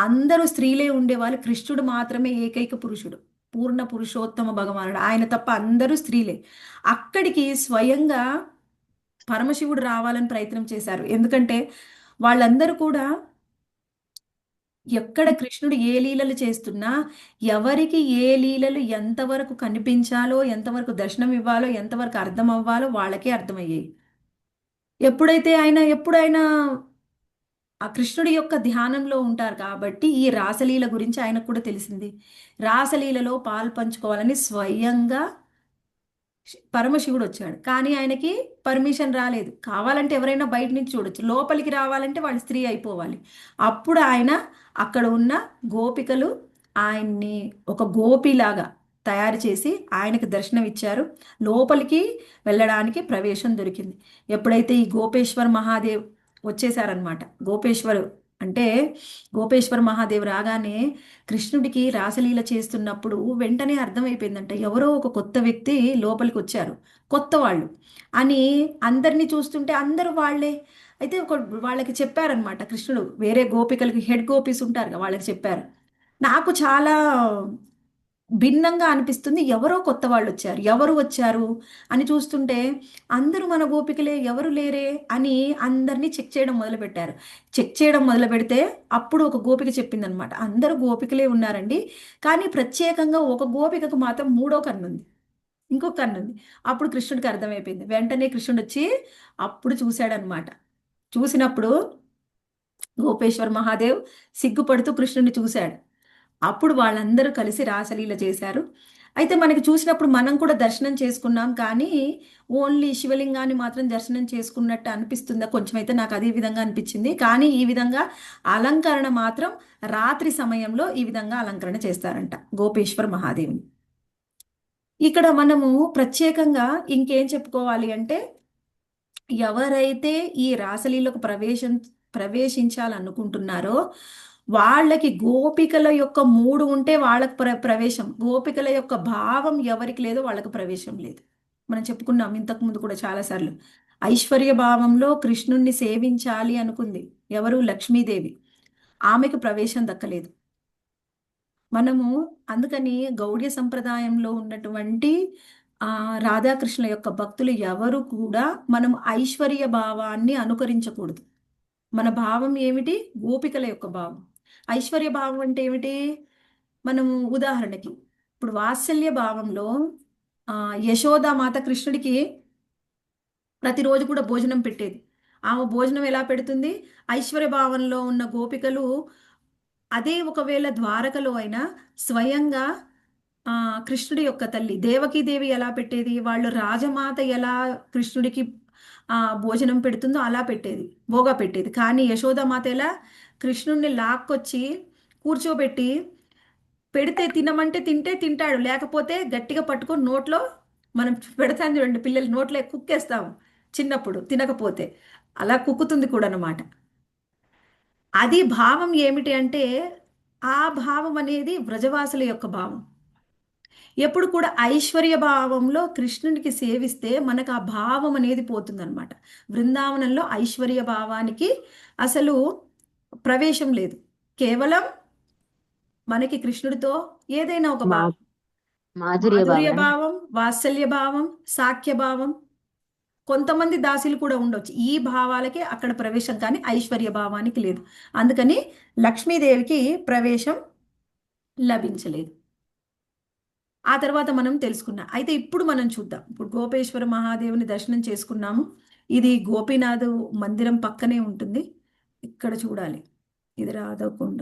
అందరూ స్త్రీలే ఉండేవాళ్ళు, కృష్ణుడు మాత్రమే ఏకైక పురుషుడు, పూర్ణ పురుషోత్తమ భగవానుడు, ఆయన తప్ప అందరూ స్త్రీలే. అక్కడికి స్వయంగా పరమశివుడు రావాలని ప్రయత్నం చేశారు. ఎందుకంటే వాళ్ళందరూ కూడా ఎక్కడ కృష్ణుడు ఏ లీలలు చేస్తున్నా ఎవరికి ఏ లీలలు ఎంతవరకు కనిపించాలో, ఎంతవరకు దర్శనం ఇవ్వాలో, ఎంతవరకు అర్థం అవ్వాలో వాళ్ళకే అర్థమయ్యాయి. ఎప్పుడైనా ఆ కృష్ణుడి యొక్క ధ్యానంలో ఉంటారు కాబట్టి ఈ రాసలీల గురించి ఆయనకు కూడా తెలిసింది. రాసలీలలో పాలు పంచుకోవాలని స్వయంగా పరమశివుడు వచ్చాడు, కానీ ఆయనకి పర్మిషన్ రాలేదు. కావాలంటే ఎవరైనా బయట నుంచి చూడొచ్చు, లోపలికి రావాలంటే వాళ్ళు స్త్రీ అయిపోవాలి. అప్పుడు ఆయన అక్కడ ఉన్న గోపికలు ఆయన్ని ఒక గోపిలాగా తయారు చేసి ఆయనకు దర్శనం ఇచ్చారు. లోపలికి వెళ్ళడానికి ప్రవేశం దొరికింది. ఎప్పుడైతే ఈ గోపేశ్వర్ మహాదేవ్ వచ్చేసారనమాట, గోపేశ్వరు అంటే గోపేశ్వర మహాదేవ్ రాగానే కృష్ణుడికి రాసలీల చేస్తున్నప్పుడు వెంటనే అర్థమైపోయిందంట, ఎవరో ఒక కొత్త వ్యక్తి లోపలికి వచ్చారు, కొత్త వాళ్ళు అని. అందరినీ చూస్తుంటే అందరూ వాళ్ళే. అయితే వాళ్ళకి చెప్పారనమాట కృష్ణుడు, వేరే గోపికలకి హెడ్ గోపీస్ ఉంటారు కదా, వాళ్ళకి చెప్పారు. నాకు చాలా భిన్నంగా అనిపిస్తుంది, ఎవరో కొత్త వాళ్ళు వచ్చారు, ఎవరు వచ్చారు అని చూస్తుంటే అందరూ మన గోపికలే, ఎవరు లేరే అని అందరినీ చెక్ చేయడం మొదలుపెట్టారు. చెక్ చేయడం మొదలు పెడితే అప్పుడు ఒక గోపిక చెప్పిందనమాట, అందరూ గోపికలే ఉన్నారండి, కానీ ప్రత్యేకంగా ఒక గోపికకు మాత్రం మూడో కన్నుంది, ఇంకొక కన్నుంది. అప్పుడు కృష్ణుడికి అర్థమైపోయింది. వెంటనే కృష్ణుడు వచ్చి అప్పుడు చూశాడనమాట. చూసినప్పుడు గోపేశ్వర మహాదేవ్ సిగ్గుపడుతూ కృష్ణుడిని చూశాడు. అప్పుడు వాళ్ళందరూ కలిసి రాసలీల చేశారు. అయితే మనకి చూసినప్పుడు మనం కూడా దర్శనం చేసుకున్నాం, కానీ ఓన్లీ శివలింగాన్ని మాత్రం దర్శనం చేసుకున్నట్టు అనిపిస్తుందా? కొంచెం అయితే నాకు అదే విధంగా అనిపించింది. కానీ ఈ విధంగా అలంకరణ మాత్రం రాత్రి సమయంలో ఈ విధంగా అలంకరణ చేస్తారంట గోపేశ్వర మహాదేవుని. ఇక్కడ మనము ప్రత్యేకంగా ఇంకేం చెప్పుకోవాలి అంటే, ఎవరైతే ఈ రాసలీలకు ప్రవేశించాలనుకుంటున్నారో వాళ్ళకి గోపికల యొక్క మూడు ఉంటే వాళ్ళకి ప్రవేశం, గోపికల యొక్క భావం ఎవరికి లేదో వాళ్ళకి ప్రవేశం లేదు. మనం చెప్పుకున్నాం ఇంతకుముందు కూడా చాలాసార్లు. ఐశ్వర్య భావంలో కృష్ణుణ్ణి సేవించాలి అనుకుంది ఎవరు? లక్ష్మీదేవి. ఆమెకు ప్రవేశం దక్కలేదు. మనము అందుకని గౌడ్య సంప్రదాయంలో ఉన్నటువంటి రాధాకృష్ణ యొక్క భక్తులు ఎవరు కూడా మనం ఐశ్వర్య భావాన్ని అనుకరించకూడదు. మన భావం ఏమిటి? గోపికల యొక్క భావం. ఐశ్వర్య భావం అంటే ఏమిటి? మనము ఉదాహరణకి ఇప్పుడు వాత్సల్య భావంలో యశోదామాత కృష్ణుడికి ప్రతిరోజు కూడా భోజనం పెట్టేది. ఆమె భోజనం ఎలా పెడుతుంది? ఐశ్వర్య భావంలో ఉన్న గోపికలు అదే ఒకవేళ ద్వారకలో అయినా స్వయంగా కృష్ణుడి యొక్క తల్లి దేవకీదేవి ఎలా పెట్టేది? వాళ్ళు రాజమాత ఎలా కృష్ణుడికి భోజనం పెడుతుందో అలా పెట్టేది, భోగా పెట్టేది. కానీ యశోదామాత ఎలా? కృష్ణుడిని లాక్కొచ్చి కూర్చోబెట్టి పెడితే తినమంటే తింటాడు, లేకపోతే గట్టిగా పట్టుకొని నోట్లో, మనం పెడతాం చూడండి పిల్లలు నోట్లో కుక్కేస్తాము చిన్నప్పుడు తినకపోతే, అలా కుక్కుతుంది కూడా అన్నమాట. అది భావం ఏమిటి అంటే, ఆ భావం అనేది వ్రజవాసుల యొక్క భావం. ఎప్పుడు కూడా ఐశ్వర్య భావంలో కృష్ణునికి సేవిస్తే మనకు ఆ భావం అనేది పోతుందన్నమాట. బృందావనంలో ఐశ్వర్య భావానికి అసలు ప్రవేశం లేదు. కేవలం మనకి కృష్ణుడితో ఏదైనా ఒక భావం, మాధుర్య భావం, వాత్సల్య భావం, సాఖ్య భావం, కొంతమంది దాసులు కూడా ఉండొచ్చు, ఈ భావాలకే అక్కడ ప్రవేశం, కానీ ఐశ్వర్య భావానికి లేదు. అందుకని లక్ష్మీదేవికి ప్రవేశం లభించలేదు. ఆ తర్వాత మనం తెలుసుకున్నాం. అయితే ఇప్పుడు మనం చూద్దాం. ఇప్పుడు గోపేశ్వర మహాదేవుని దర్శనం చేసుకున్నాము. ఇది గోపీనాథ్ మందిరం పక్కనే ఉంటుంది. ఇక్కడ చూడాలి, ఇది రాధకుండ.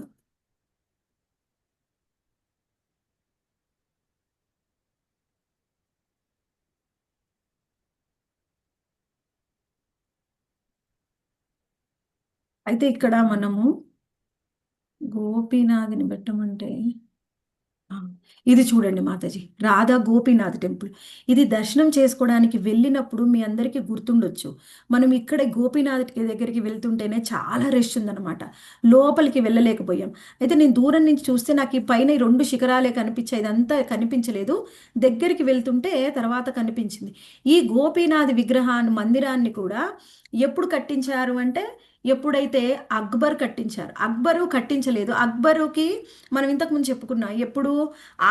అయితే ఇక్కడ మనము గోపీనాథ్ని పెట్టమంటే ఇది చూడండి మాతాజీ, రాధా గోపీనాథ్ టెంపుల్. ఇది దర్శనం చేసుకోవడానికి వెళ్ళినప్పుడు మీ అందరికీ గుర్తుండొచ్చు, మనం ఇక్కడ గోపీనాథ్ దగ్గరికి వెళ్తుంటేనే చాలా రష్ ఉందన్నమాట, లోపలికి వెళ్ళలేకపోయాం. అయితే నేను దూరం నుంచి చూస్తే నాకు ఈ పైన 2 శిఖరాలే కనిపించాయి, ఇదంతా కనిపించలేదు. దగ్గరికి వెళ్తుంటే తర్వాత కనిపించింది. ఈ గోపీనాథ్ విగ్రహాన్ని, మందిరాన్ని కూడా ఎప్పుడు కట్టించారు అంటే, ఎప్పుడైతే అక్బర్ కట్టించారు. అక్బరు కట్టించలేదు. అక్బరుకి మనం ఇంతకుముందు చెప్పుకున్నాం, ఎప్పుడు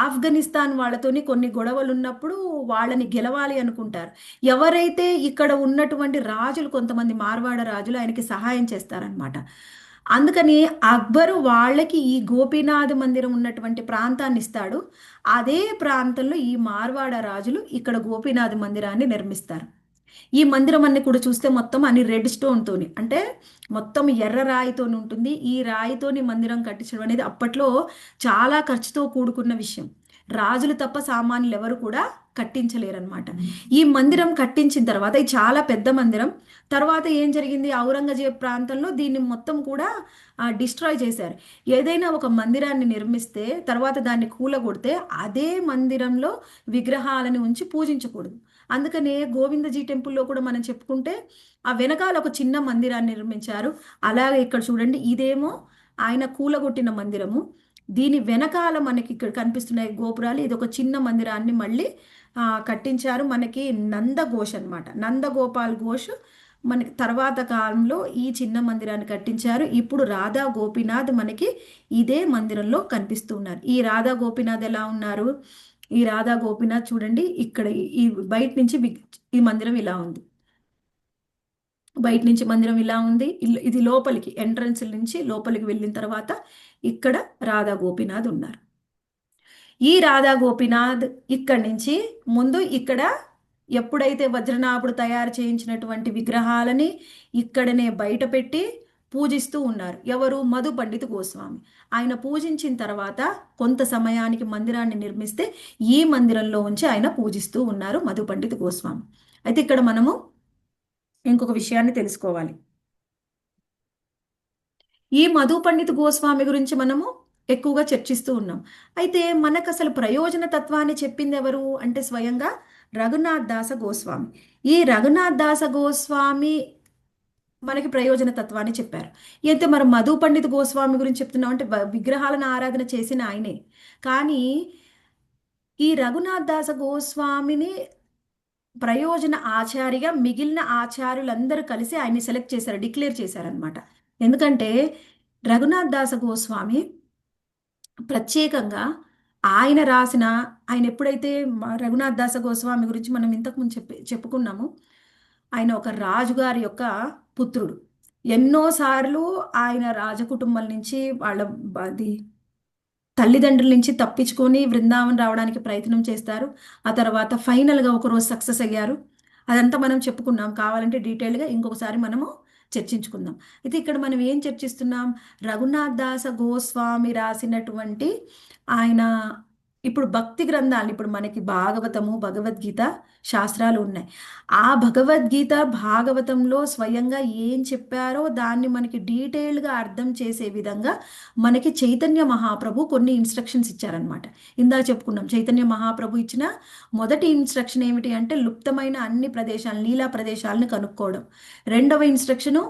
ఆఫ్ఘనిస్తాన్ వాళ్ళతోని కొన్ని గొడవలు ఉన్నప్పుడు వాళ్ళని గెలవాలి అనుకుంటారు. ఎవరైతే ఇక్కడ ఉన్నటువంటి రాజులు, కొంతమంది మార్వాడ రాజులు ఆయనకి సహాయం చేస్తారనమాట. అందుకని అక్బరు వాళ్ళకి ఈ గోపీనాథ్ మందిరం ఉన్నటువంటి ప్రాంతాన్ని ఇస్తాడు. అదే ప్రాంతంలో ఈ మార్వాడ రాజులు ఇక్కడ గోపీనాథ్ మందిరాన్ని నిర్మిస్తారు. ఈ మందిరం అన్ని కూడా చూస్తే మొత్తం అన్ని రెడ్ స్టోన్ తోని, అంటే మొత్తం ఎర్ర రాయితోని ఉంటుంది. ఈ రాయితోని మందిరం కట్టించడం అనేది అప్పట్లో చాలా ఖర్చుతో కూడుకున్న విషయం. రాజులు తప్ప సామాన్యులు ఎవరు కూడా కట్టించలేరన్నమాట. ఈ మందిరం కట్టించిన తర్వాత, ఇది చాలా పెద్ద మందిరం. తర్వాత ఏం జరిగింది? ఔరంగజేబ్ ప్రాంతంలో దీన్ని మొత్తం కూడా డిస్ట్రాయ్ చేశారు. ఏదైనా ఒక మందిరాన్ని నిర్మిస్తే తర్వాత దాన్ని కూలగొడితే అదే మందిరంలో విగ్రహాలను ఉంచి పూజించకూడదు. అందుకనే గోవిందజీ టెంపుల్లో కూడా మనం చెప్పుకుంటే ఆ వెనకాల ఒక చిన్న మందిరాన్ని నిర్మించారు. అలాగే ఇక్కడ చూడండి, ఇదేమో ఆయన కూలగొట్టిన మందిరము. దీని వెనకాల మనకి ఇక్కడ కనిపిస్తున్నాయి గోపురాలు. ఇది ఒక చిన్న మందిరాన్ని మళ్ళీ కట్టించారు. మనకి నందఘోష్ అన్నమాట, నందగోపాల్ ఘోష్ మనకి తర్వాత కాలంలో ఈ చిన్న మందిరాన్ని కట్టించారు. ఇప్పుడు రాధా గోపీనాథ్ మనకి ఇదే మందిరంలో కనిపిస్తూ ఉన్నారు. ఈ రాధా గోపీనాథ్ ఎలా ఉన్నారు? ఈ రాధా గోపీనాథ్ చూడండి, ఇక్కడ ఈ బయట నుంచి ఈ మందిరం ఇలా ఉంది. బయట నుంచి మందిరం ఇలా ఉంది. ఇది లోపలికి ఎంట్రన్స్ నుంచి లోపలికి వెళ్ళిన తర్వాత ఇక్కడ రాధా గోపీనాథ్ ఉన్నారు. ఈ రాధా గోపీనాథ్ ఇక్కడి నుంచి ముందు ఇక్కడ ఎప్పుడైతే వజ్రనాభుడు తయారు చేయించినటువంటి విగ్రహాలని ఇక్కడనే బయట పెట్టి పూజిస్తూ ఉన్నారు. ఎవరు? మధు పండిత్ గోస్వామి. ఆయన పూజించిన తర్వాత కొంత సమయానికి మందిరాన్ని నిర్మిస్తే ఈ మందిరంలో ఉంచి ఆయన పూజిస్తూ ఉన్నారు మధు పండిత్ గోస్వామి. అయితే ఇక్కడ మనము ఇంకొక విషయాన్ని తెలుసుకోవాలి. ఈ మధు పండిత్ గోస్వామి గురించి మనము ఎక్కువగా చర్చిస్తూ ఉన్నాం. అయితే మనకు అసలు ప్రయోజన తత్వాన్ని చెప్పింది ఎవరు అంటే స్వయంగా రఘునాథ్ దాస గోస్వామి. ఈ రఘునాథ్ దాస గోస్వామి మనకి ప్రయోజన తత్వాన్ని చెప్పారు. అయితే మరి మధు పండిత్ గోస్వామి గురించి చెప్తున్నాం అంటే విగ్రహాలను ఆరాధన చేసిన ఆయనే. కానీ ఈ రఘునాథ్ దాస గోస్వామిని ప్రయోజన ఆచార్యగా మిగిలిన ఆచార్యులందరూ కలిసి ఆయన్ని సెలెక్ట్ చేశారు, డిక్లేర్ చేశారనమాట. ఎందుకంటే రఘునాథ్ దాస గోస్వామి ప్రత్యేకంగా ఆయన ఎప్పుడైతే రఘునాథ్ దాస గోస్వామి గురించి మనం ఇంతకుముందు చెప్పుకున్నాము, ఆయన ఒక రాజుగారి యొక్క పుత్రుడు. ఎన్నోసార్లు ఆయన రాజకుటుంబం నుంచి వాళ్ళ తల్లిదండ్రుల నుంచి తప్పించుకొని బృందావనం రావడానికి ప్రయత్నం చేస్తారు. ఆ తర్వాత ఫైనల్గా ఒకరోజు సక్సెస్ అయ్యారు. అదంతా మనం చెప్పుకున్నాం. కావాలంటే డీటెయిల్గా ఇంకొకసారి మనము చర్చించుకుందాం. అయితే ఇక్కడ మనం ఏం చర్చిస్తున్నాం? రఘునాథ్ దాస గోస్వామి రాసినటువంటి ఆయన ఇప్పుడు భక్తి గ్రంథాలు, ఇప్పుడు మనకి భాగవతము, భగవద్గీత శాస్త్రాలు ఉన్నాయి. ఆ భగవద్గీత భాగవతంలో స్వయంగా ఏం చెప్పారో దాన్ని మనకి డీటెయిల్గా అర్థం చేసే విధంగా మనకి చైతన్య మహాప్రభు కొన్ని ఇన్స్ట్రక్షన్స్ ఇచ్చారనమాట. ఇందాక చెప్పుకున్నాం, చైతన్య మహాప్రభు ఇచ్చిన మొదటి ఇన్స్ట్రక్షన్ ఏమిటి అంటే లుప్తమైన అన్ని ప్రదేశాలను, లీలా ప్రదేశాలను కనుక్కోవడం. రెండవ ఇన్స్ట్రక్షను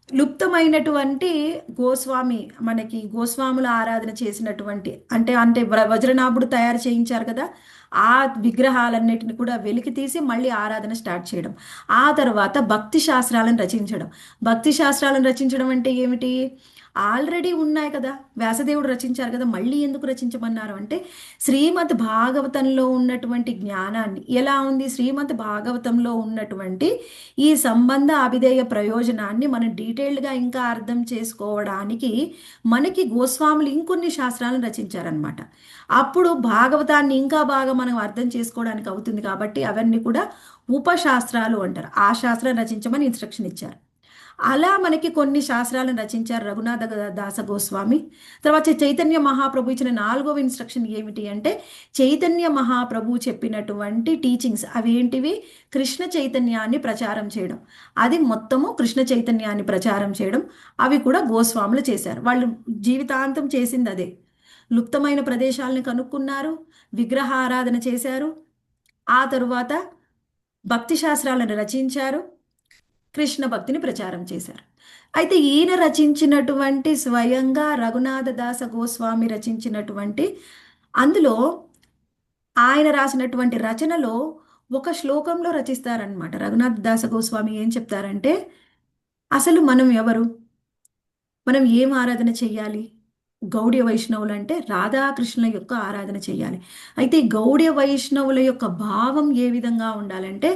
లుప్తమైనటువంటి గోస్వామి, మనకి గోస్వాముల ఆరాధన చేసినటువంటి అంటే వజ్రనాభుడు తయారు చేయించారు కదా, ఆ విగ్రహాలన్నిటిని కూడా వెలికి తీసి మళ్ళీ ఆరాధన స్టార్ట్ చేయడం. ఆ తర్వాత భక్తి శాస్త్రాలను రచించడం. భక్తి శాస్త్రాలను రచించడం అంటే ఏమిటి? ఆల్రెడీ ఉన్నాయి కదా, వ్యాసదేవుడు రచించారు కదా, మళ్ళీ ఎందుకు రచించమన్నారు అంటే శ్రీమద్ భాగవతంలో ఉన్నటువంటి జ్ఞానాన్ని, ఎలా ఉంది శ్రీమద్ భాగవతంలో ఉన్నటువంటి ఈ సంబంధ అభిధేయ ప్రయోజనాన్ని మనం డీటెయిల్డ్గా ఇంకా అర్థం చేసుకోవడానికి మనకి గోస్వాములు ఇంకొన్ని శాస్త్రాలను రచించారనమాట. అప్పుడు భాగవతాన్ని ఇంకా బాగా మనం అర్థం చేసుకోవడానికి అవుతుంది. కాబట్టి అవన్నీ కూడా ఉపశాస్త్రాలు అంటారు. ఆ శాస్త్రం రచించమని ఇన్స్ట్రక్షన్ ఇచ్చారు. అలా మనకి కొన్ని శాస్త్రాలను రచించారు రఘునాథ దాస గోస్వామి. తర్వాత చైతన్య మహాప్రభు ఇచ్చిన 4వ ఇన్స్ట్రక్షన్ ఏమిటి అంటే చైతన్య మహాప్రభు చెప్పినటువంటి టీచింగ్స్ అవేంటివి? కృష్ణ చైతన్యాన్ని ప్రచారం చేయడం. అది మొత్తము కృష్ణ చైతన్యాన్ని ప్రచారం చేయడం. అవి కూడా గోస్వాములు చేశారు. వాళ్ళు జీవితాంతం చేసింది అదే. లుప్తమైన ప్రదేశాలను కనుక్కున్నారు, విగ్రహారాధన చేశారు, ఆ తరువాత భక్తి శాస్త్రాలను రచించారు, కృష్ణ భక్తిని ప్రచారం చేశారు. అయితే ఈయన రచించినటువంటి స్వయంగా రఘునాథ దాస గోస్వామి రచించినటువంటి అందులో ఆయన రాసినటువంటి రచనలో ఒక శ్లోకంలో రచిస్తారనమాట. రఘునాథ దాస గోస్వామి ఏం చెప్తారంటే అసలు మనం ఎవరు, మనం ఏం ఆరాధన చెయ్యాలి? గౌడీయ వైష్ణవులు అంటే రాధాకృష్ణుల యొక్క ఆరాధన చేయాలి. అయితే గౌడీయ వైష్ణవుల యొక్క భావం ఏ విధంగా ఉండాలంటే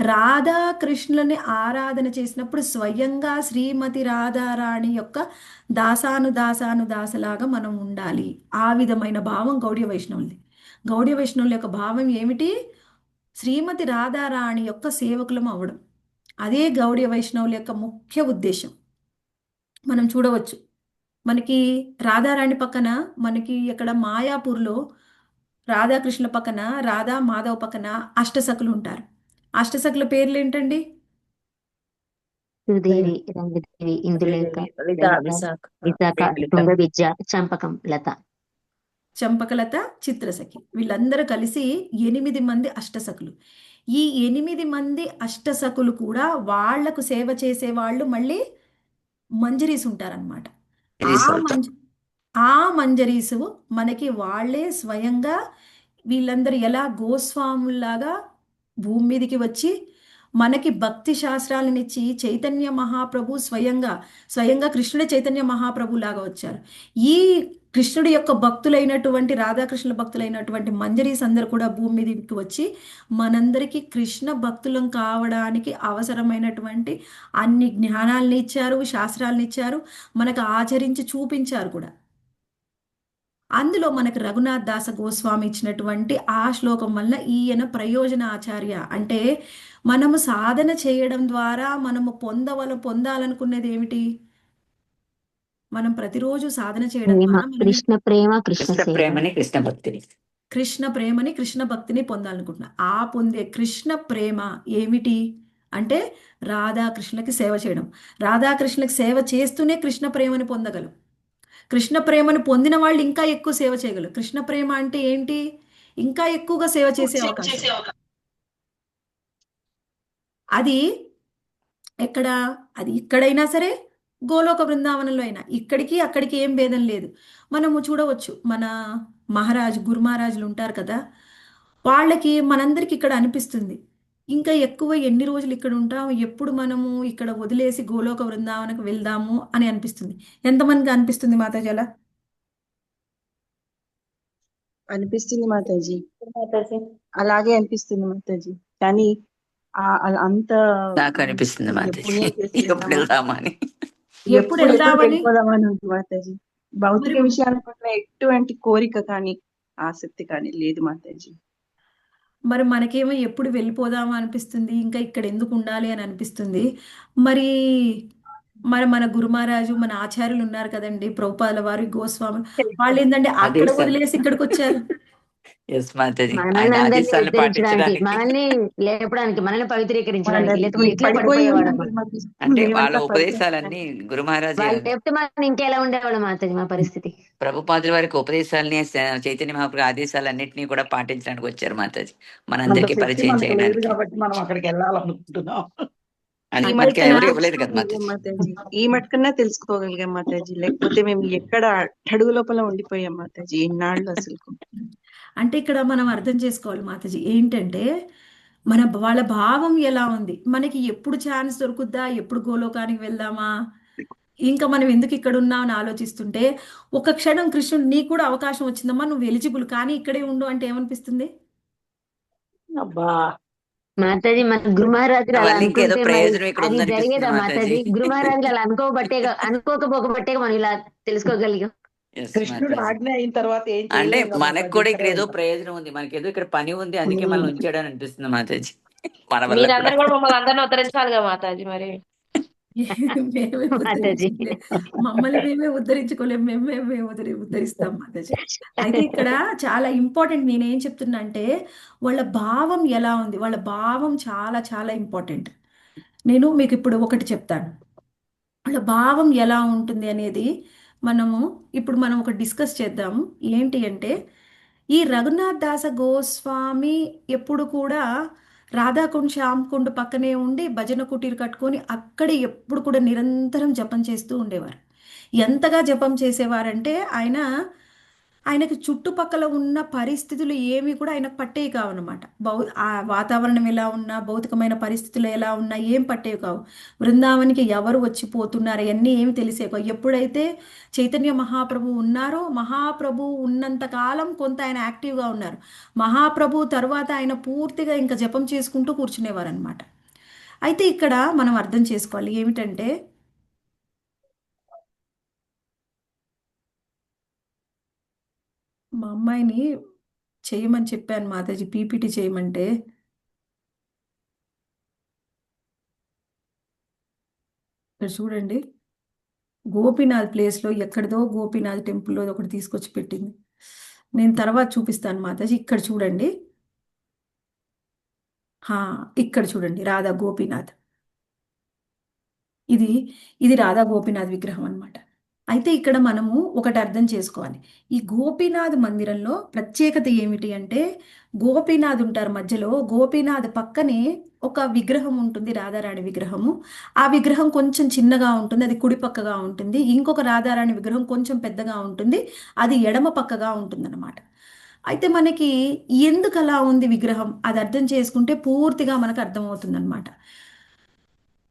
రాధాకృష్ణులని ఆరాధన చేసినప్పుడు స్వయంగా శ్రీమతి రాధారాణి యొక్క దాసానుదాసలాగా మనం ఉండాలి. ఆ విధమైన భావం గౌడీయ వైష్ణవులది. గౌడీయ వైష్ణవుల యొక్క భావం ఏమిటి? శ్రీమతి రాధారాణి యొక్క సేవకులం అవ్వడం. అదే గౌడీయ వైష్ణవుల యొక్క ముఖ్య ఉద్దేశం. మనం చూడవచ్చు, మనకి రాధారాణి పక్కన మనకి ఇక్కడ మాయాపూర్లో రాధాకృష్ణ పక్కన రాధా మాధవ్ పక్కన అష్టసఖులు ఉంటారు. అష్టసఖుల పేర్లు ఏంటండి? సుదేవి, రంగదేవి, ఇందులేఖ, విశాఖ, తుంగ విద్య, చంపకం, లత. చంపకలత, చిత్రసఖి, వీళ్ళందరూ కలిసి 8 మంది అష్టసఖులు. ఈ 8 మంది అష్టసకులు కూడా వాళ్లకు సేవ చేసే వాళ్ళు మళ్ళీ మంజరీస్ ఉంటారనమాట. ఆ రిజల్ట్ మంజ ఆ మంజరీసు మనకి వాళ్ళే స్వయంగా వీళ్ళందరూ ఎలా గోస్వాముల్లాగా భూమి మీదకి వచ్చి మనకి భక్తి శాస్త్రాలనిచ్చి చైతన్య మహాప్రభు స్వయంగా కృష్ణుడే చైతన్య మహాప్రభు లాగా వచ్చారు. ఈ కృష్ణుడి యొక్క భక్తులైనటువంటి రాధాకృష్ణుల భక్తులైనటువంటి మంజరీస్ అందరూ కూడా భూమి మీదకి వచ్చి మనందరికీ కృష్ణ భక్తులం కావడానికి అవసరమైనటువంటి అన్ని జ్ఞానాలని ఇచ్చారు, శాస్త్రాలను ఇచ్చారు, మనకు ఆచరించి చూపించారు కూడా. అందులో మనకు రఘునాథ్ దాస గోస్వామి ఇచ్చినటువంటి ఆ శ్లోకం వల్ల ఈయన ప్రయోజన ఆచార్య అంటే మనము సాధన చేయడం ద్వారా మనము పొందాలనుకునేది ఏమిటి? మనం ప్రతిరోజు సాధన చేయడం ప్రేమ, ద్వారా మనం కృష్ణ ప్రేమ, కృష్ణ కృష్ణ సేవ. ప్రేమని కృష్ణ భక్తిని కృష్ణ ప్రేమని కృష్ణ భక్తిని పొందాలనుకుంటున్నా. ఆ పొందే కృష్ణ ప్రేమ ఏమిటి అంటే రాధాకృష్ణులకి సేవ చేయడం. రాధాకృష్ణులకి సేవ చేస్తూనే కృష్ణ ప్రేమని పొందగలం. కృష్ణ ప్రేమను పొందిన వాళ్ళు ఇంకా ఎక్కువ సేవ చేయగలరు. కృష్ణ ప్రేమ అంటే ఏంటి? ఇంకా ఎక్కువగా సేవ చేసే అవకాశం. అది ఎక్కడ? అది ఇక్కడైనా సరే, గోలోక బృందావనంలో అయినా, ఇక్కడికి అక్కడికి ఏం భేదం లేదు. మనము చూడవచ్చు, మన గురు మహారాజులు ఉంటారు కదా, వాళ్ళకి మనందరికి ఇక్కడ అనిపిస్తుంది ఇంకా ఎక్కువ ఎన్ని రోజులు ఇక్కడ ఉంటాం, ఎప్పుడు మనము ఇక్కడ వదిలేసి గోలోక బృందావనకు వెళ్దాము అని అనిపిస్తుంది. ఎంతమందికి అనిపిస్తుంది మాతాజీ అలా? అనిపిస్తుంది మాతాజీ, మాతాజీ. అలాగే అనిపిస్తుంది మాతాజీ. కానీ అంత నాకు అనిపిస్తుంది మాతాజీ పుణ్యం ఎప్పుడు చేసుకుంటామా, వెళ్దామా అని. ఎప్పుడు వెళ్దామని వెళ్ళిపోదామని ఉంటుంది మాతాజీ. భౌతిక మరి- విషయాల పట్ల ఎటువంటి కోరిక కానీ ఆసక్తి కానీ లేదు మాతాజీ. మరి మనకేమో ఎప్పుడు వెళ్ళిపోదామా అనిపిస్తుంది, ఇంకా ఇక్కడ ఎందుకు ఉండాలి అని అనిపిస్తుంది. మరి మరి మన గురు మహారాజు, మన ఆచార్యులు ఉన్నారు కదండి, ప్రభుపాదుల వారు, గోస్వామి, వాళ్ళు ఏంటంటే అదే అక్కడ సార్. వదిలేసి ఇక్కడికి వచ్చారు. ఎస్ మాతాజీ, మనల్ని ఆయన అందరినీ ఆదేశాలను ఉద్ధరించడానికి, పాటించడానికి. మనల్ని లేపడానికి, మనల్ని పవిత్రీకరించడానికి, వాళ్ళకి లేకపోతే ఇట్లా పడిపోయి పడిపోయేవాడు ఉన్నంత మాకు అంటే వాళ్ళ మేమంతా ఉపదేశాలన్నీ గురు మహారాజ్ వాళ్ళు లేకపోతే మనం ఇంకెలా ఉండేవాళ్ళం మాతాజీ మా పరిస్థితి. ప్రభుపాదుల వారికి ఉపదేశాలని చైతన్య మహాప్రభు ఆదేశాలన్నింటినీ కూడా పాటించడానికి వచ్చారు మాతాజీ, మనందరికీ శక్తి పరిచయం మనకు లేదు చేయడానికి. కాబట్టి మనం అక్కడికి వెళ్ళాలనుకుంటున్నాం. అది ఈ మనకి మట్టుకన్నా ఎవరు ఇవ్వలేదు కదా తెలుసుకోగలిగాం మాతాజీ. మాతాజీ. ఈ మట్టుకన్నా తెలుసుకోగలిగాం మాతాజీ. లేకపోతే మేము ఎక్కడ అడుగు లోపల ఉండిపోయాం మాతాజీ ఇన్నాళ్ళు అసలు. అంటే ఇక్కడ మనం అర్థం చేసుకోవాలి మాతాజీ, ఏంటంటే వాళ్ళ భావం ఎలా ఉంది, మనకి ఎప్పుడు ఛాన్స్ దొరుకుద్దా, ఎప్పుడు గోలోకానికి వెళ్దామా, ఇంకా మనం ఎందుకు ఇక్కడ ఉన్నామని ఆలోచిస్తుంటే ఒక క్షణం కృష్ణుడు నీకు కూడా అవకాశం వచ్చిందమ్మా, నువ్వు ఎలిజిబుల్, కానీ ఇక్కడే ఉండు అంటే ఏమనిపిస్తుంది? అబ్బా, మాతాజీ మన గురు మహారాజులు అలా మళ్ళీ ఇంకేదో అనుకుంటే మరి ప్రయోజనం ఇక్కడ అది ఉందనిపిస్తుంది జరిగేదా మాతాజీ? మాతాజీ. గురు మహారాజులు అలా అనుకోకపోకబట్టేగా మనం ఇలా తెలుసుకోగలిగాం. Yes, కృష్ణుడు మాతాజీ. ఆజ్ఞ అయిన తర్వాత ఏం అంటే చేయలేం కదా మనకు మాతాజీ, కూడా ఇక్కడ ఇక్కడే ఏదో ఉంటాం. ప్రయోజనం ఉంది, మనకి ఏదో ఇక్కడ పని ఉంది, అందుకే మనం ఉంచాడని అనిపిస్తుంది మాతాజీ. మన వల్ల మీరందరూ కూడా కూడా మమ్మల్ని అందరిని ఉద్ధరించాలిగా మాతాజీ మరి. మేమే మాతాజీ ఉద్ధరించుకోలేం, మమ్మల్ని మేమే ఉద్ధరించుకోలేం, మేమే ఉద్ధరిస్తాం మాతాజీ. అయితే ఇక్కడ చాలా ఇంపార్టెంట్, నేనేం చెప్తున్నా అంటే వాళ్ళ భావం ఎలా ఉంది, వాళ్ళ భావం చాలా చాలా ఇంపార్టెంట్. నేను మీకు ఇప్పుడు ఒకటి చెప్తాను, వాళ్ళ భావం ఎలా ఉంటుంది అనేది ఇప్పుడు మనం ఒక డిస్కస్ చేద్దాము. ఏంటి అంటే ఈ రఘునాథ్ దాస గోస్వామి ఎప్పుడు కూడా రాధాకుండ్ శ్యామ్ కుండ్ పక్కనే ఉండి భజన కుటీరు కట్టుకొని అక్కడే ఎప్పుడు కూడా నిరంతరం జపం చేస్తూ ఉండేవారు. ఎంతగా జపం చేసేవారంటే ఆయనకి చుట్టుపక్కల ఉన్న పరిస్థితులు ఏమి కూడా ఆయనకు పట్టేవి కావన్నమాట. ఆ వాతావరణం ఎలా ఉన్నా, భౌతికమైన పరిస్థితులు ఎలా ఉన్నా ఏం పట్టేవి కావు. బృందావనికి ఎవరు వచ్చిపోతున్నారు అవన్నీ ఏమి తెలిసేవి కావు. ఎప్పుడైతే చైతన్య మహాప్రభు ఉన్నారో, మహాప్రభు ఉన్నంత కాలం కొంత ఆయన యాక్టివ్గా ఉన్నారు. మహాప్రభు తర్వాత ఆయన పూర్తిగా ఇంకా జపం చేసుకుంటూ కూర్చునేవారు అనమాట. అయితే ఇక్కడ మనం అర్థం చేసుకోవాలి ఏమిటంటే మా అమ్మాయిని చేయమని చెప్పాను మాతాజీ, పీపీటీ చేయమంటే ఇక్కడ చూడండి, గోపీనాథ్ ప్లేస్లో ఎక్కడిదో గోపీనాథ్ టెంపుల్లో ఒకటి తీసుకొచ్చి పెట్టింది. నేను తర్వాత చూపిస్తాను మాతాజీ. ఇక్కడ చూడండి, ఇక్కడ చూడండి, రాధా గోపీనాథ్, ఇది రాధా గోపీనాథ్ విగ్రహం అనమాట. అయితే ఇక్కడ మనము ఒకటి అర్థం చేసుకోవాలి. ఈ గోపీనాథ్ మందిరంలో ప్రత్యేకత ఏమిటి అంటే, గోపీనాథ్ ఉంటారు మధ్యలో. గోపీనాథ్ పక్కనే ఒక విగ్రహం ఉంటుంది, రాధారాణి విగ్రహము. ఆ విగ్రహం కొంచెం చిన్నగా ఉంటుంది, అది కుడి పక్కగా ఉంటుంది. ఇంకొక రాధారాణి విగ్రహం కొంచెం పెద్దగా ఉంటుంది, అది ఎడమ పక్కగా ఉంటుందన్నమాట. అయితే మనకి ఎందుకు అలా ఉంది విగ్రహం, అది అర్థం చేసుకుంటే పూర్తిగా మనకు అర్థమవుతుందన్నమాట.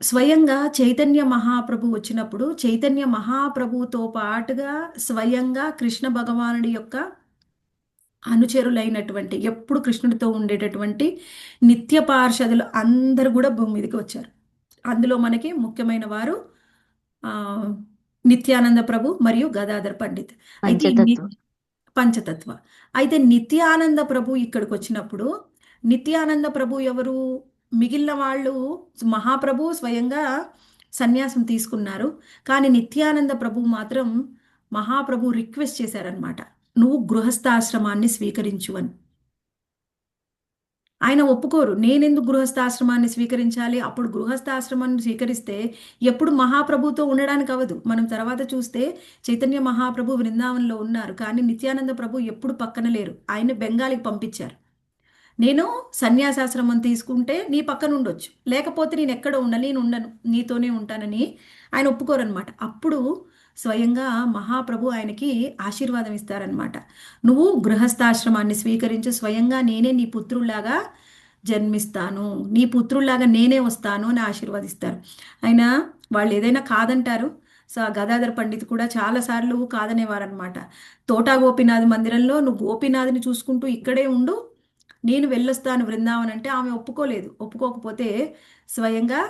స్వయంగా చైతన్య మహాప్రభు వచ్చినప్పుడు చైతన్య మహాప్రభుతో పాటుగా స్వయంగా కృష్ణ భగవానుడి యొక్క అనుచరులైనటువంటి, ఎప్పుడు కృష్ణుడితో ఉండేటటువంటి నిత్య పార్షదులు అందరూ కూడా భూమి మీదకి వచ్చారు. అందులో మనకి ముఖ్యమైన వారు ఆ నిత్యానంద ప్రభు మరియు గదాధర్ పండిత్. అయితే ఈ పంచతత్వం. పంచతత్వ. అయితే నిత్యానంద ప్రభు ఇక్కడికి వచ్చినప్పుడు, నిత్యానంద ప్రభు ఎవరు? మిగిలిన వాళ్ళు మహాప్రభు స్వయంగా సన్యాసం తీసుకున్నారు, కానీ నిత్యానంద ప్రభు మాత్రం మహాప్రభు రిక్వెస్ట్ చేశారనమాట, నువ్వు గృహస్థాశ్రమాన్ని స్వీకరించు అని. ఆయన ఒప్పుకోరు. నేనెందుకు గృహస్థాశ్రమాన్ని స్వీకరించాలి? అప్పుడు గృహస్థాశ్రమాన్ని స్వీకరిస్తే ఎప్పుడు మహాప్రభుతో ఉండడానికి అవ్వదు. మనం తర్వాత చూస్తే చైతన్య మహాప్రభు బృందావనంలో ఉన్నారు, కానీ నిత్యానంద ప్రభు ఎప్పుడు పక్కన లేరు. ఆయన బెంగాలీకి పంపించారు. నేను సన్యాసాశ్రమం తీసుకుంటే నీ పక్కన ఉండొచ్చు, లేకపోతే నేను ఎక్కడ ఉండాలి, నేను ఉండను, నీతోనే ఉంటానని ఆయన ఒప్పుకోరనమాట. అప్పుడు స్వయంగా మహాప్రభు ఆయనకి ఆశీర్వాదం ఇస్తారనమాట. నువ్వు గృహస్థాశ్రమాన్ని స్వీకరించు, స్వయంగా నేనే నీ పుత్రుల్లాగా జన్మిస్తాను, నీ పుత్రుల్లాగా నేనే వస్తాను అని ఆశీర్వదిస్తారు. ఆయన వాళ్ళు ఏదైనా కాదంటారు. సో గదాధర్ పండిత్ కూడా చాలాసార్లు కాదనేవారనమాట. తోటా గోపీనాథ్ మందిరంలో నువ్వు గోపీనాథ్ని చూసుకుంటూ ఇక్కడే ఉండు, నేను వెళ్ళొస్తాను బృందావన్ అంటే ఆమె ఒప్పుకోలేదు. ఒప్పుకోకపోతే స్వయంగా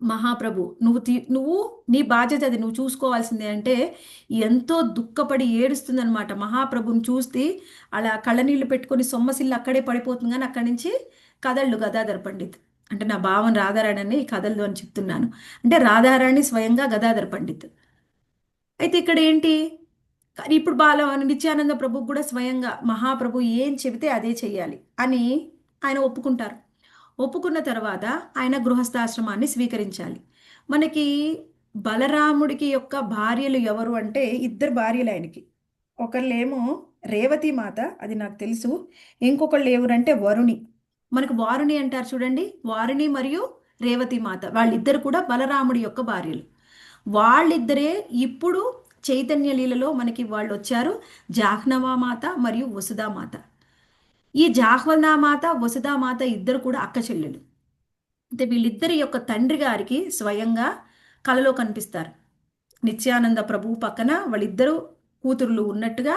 మహాప్రభు నువ్వు నీ బాధ్యత, అది నువ్వు చూసుకోవాల్సిందే అంటే ఎంతో దుఃఖపడి ఏడుస్తుందనమాట. మహాప్రభుని చూస్తే అలా కళ్ళనీళ్ళు పెట్టుకొని సొమ్మసిల్లు అక్కడే పడిపోతుంది, కానీ అక్కడి నుంచి కదళ్ళు గదాధర్ పండిత్. అంటే నా భావం రాధారాణి కదలదు అని చెప్తున్నాను. అంటే రాధారాణి స్వయంగా గదాధర్ పండిత్. అయితే ఇక్కడ ఏంటి, కానీ ఇప్పుడు నిత్యానంద ప్రభు కూడా స్వయంగా మహాప్రభు ఏం చెబితే అదే చెయ్యాలి అని ఆయన ఒప్పుకుంటారు. ఒప్పుకున్న తర్వాత ఆయన గృహస్థాశ్రమాన్ని స్వీకరించాలి. మనకి బలరాముడికి యొక్క భార్యలు ఎవరు అంటే ఇద్దరు భార్యలు ఆయనకి. ఒకళ్ళేమో రేవతి మాత, అది నాకు తెలుసు. ఇంకొకళ్ళు ఎవరంటే వరుణి. మనకు వారుణి అంటారు చూడండి, వారుణి మరియు రేవతి మాత, వాళ్ళిద్దరు కూడా బలరాముడి యొక్క భార్యలు. వాళ్ళిద్దరే ఇప్పుడు చైతన్య లీలలో మనకి వాళ్ళు వచ్చారు, జాహ్నవామాత మరియు వసుధామాత. ఈ జాహ్నవామాత వసుధామాత ఇద్దరు కూడా అక్క చెల్లెలు. అంటే వీళ్ళిద్దరి యొక్క తండ్రి గారికి స్వయంగా కలలో కనిపిస్తారు. నిత్యానంద ప్రభువు పక్కన వాళ్ళిద్దరూ కూతురులు ఉన్నట్టుగా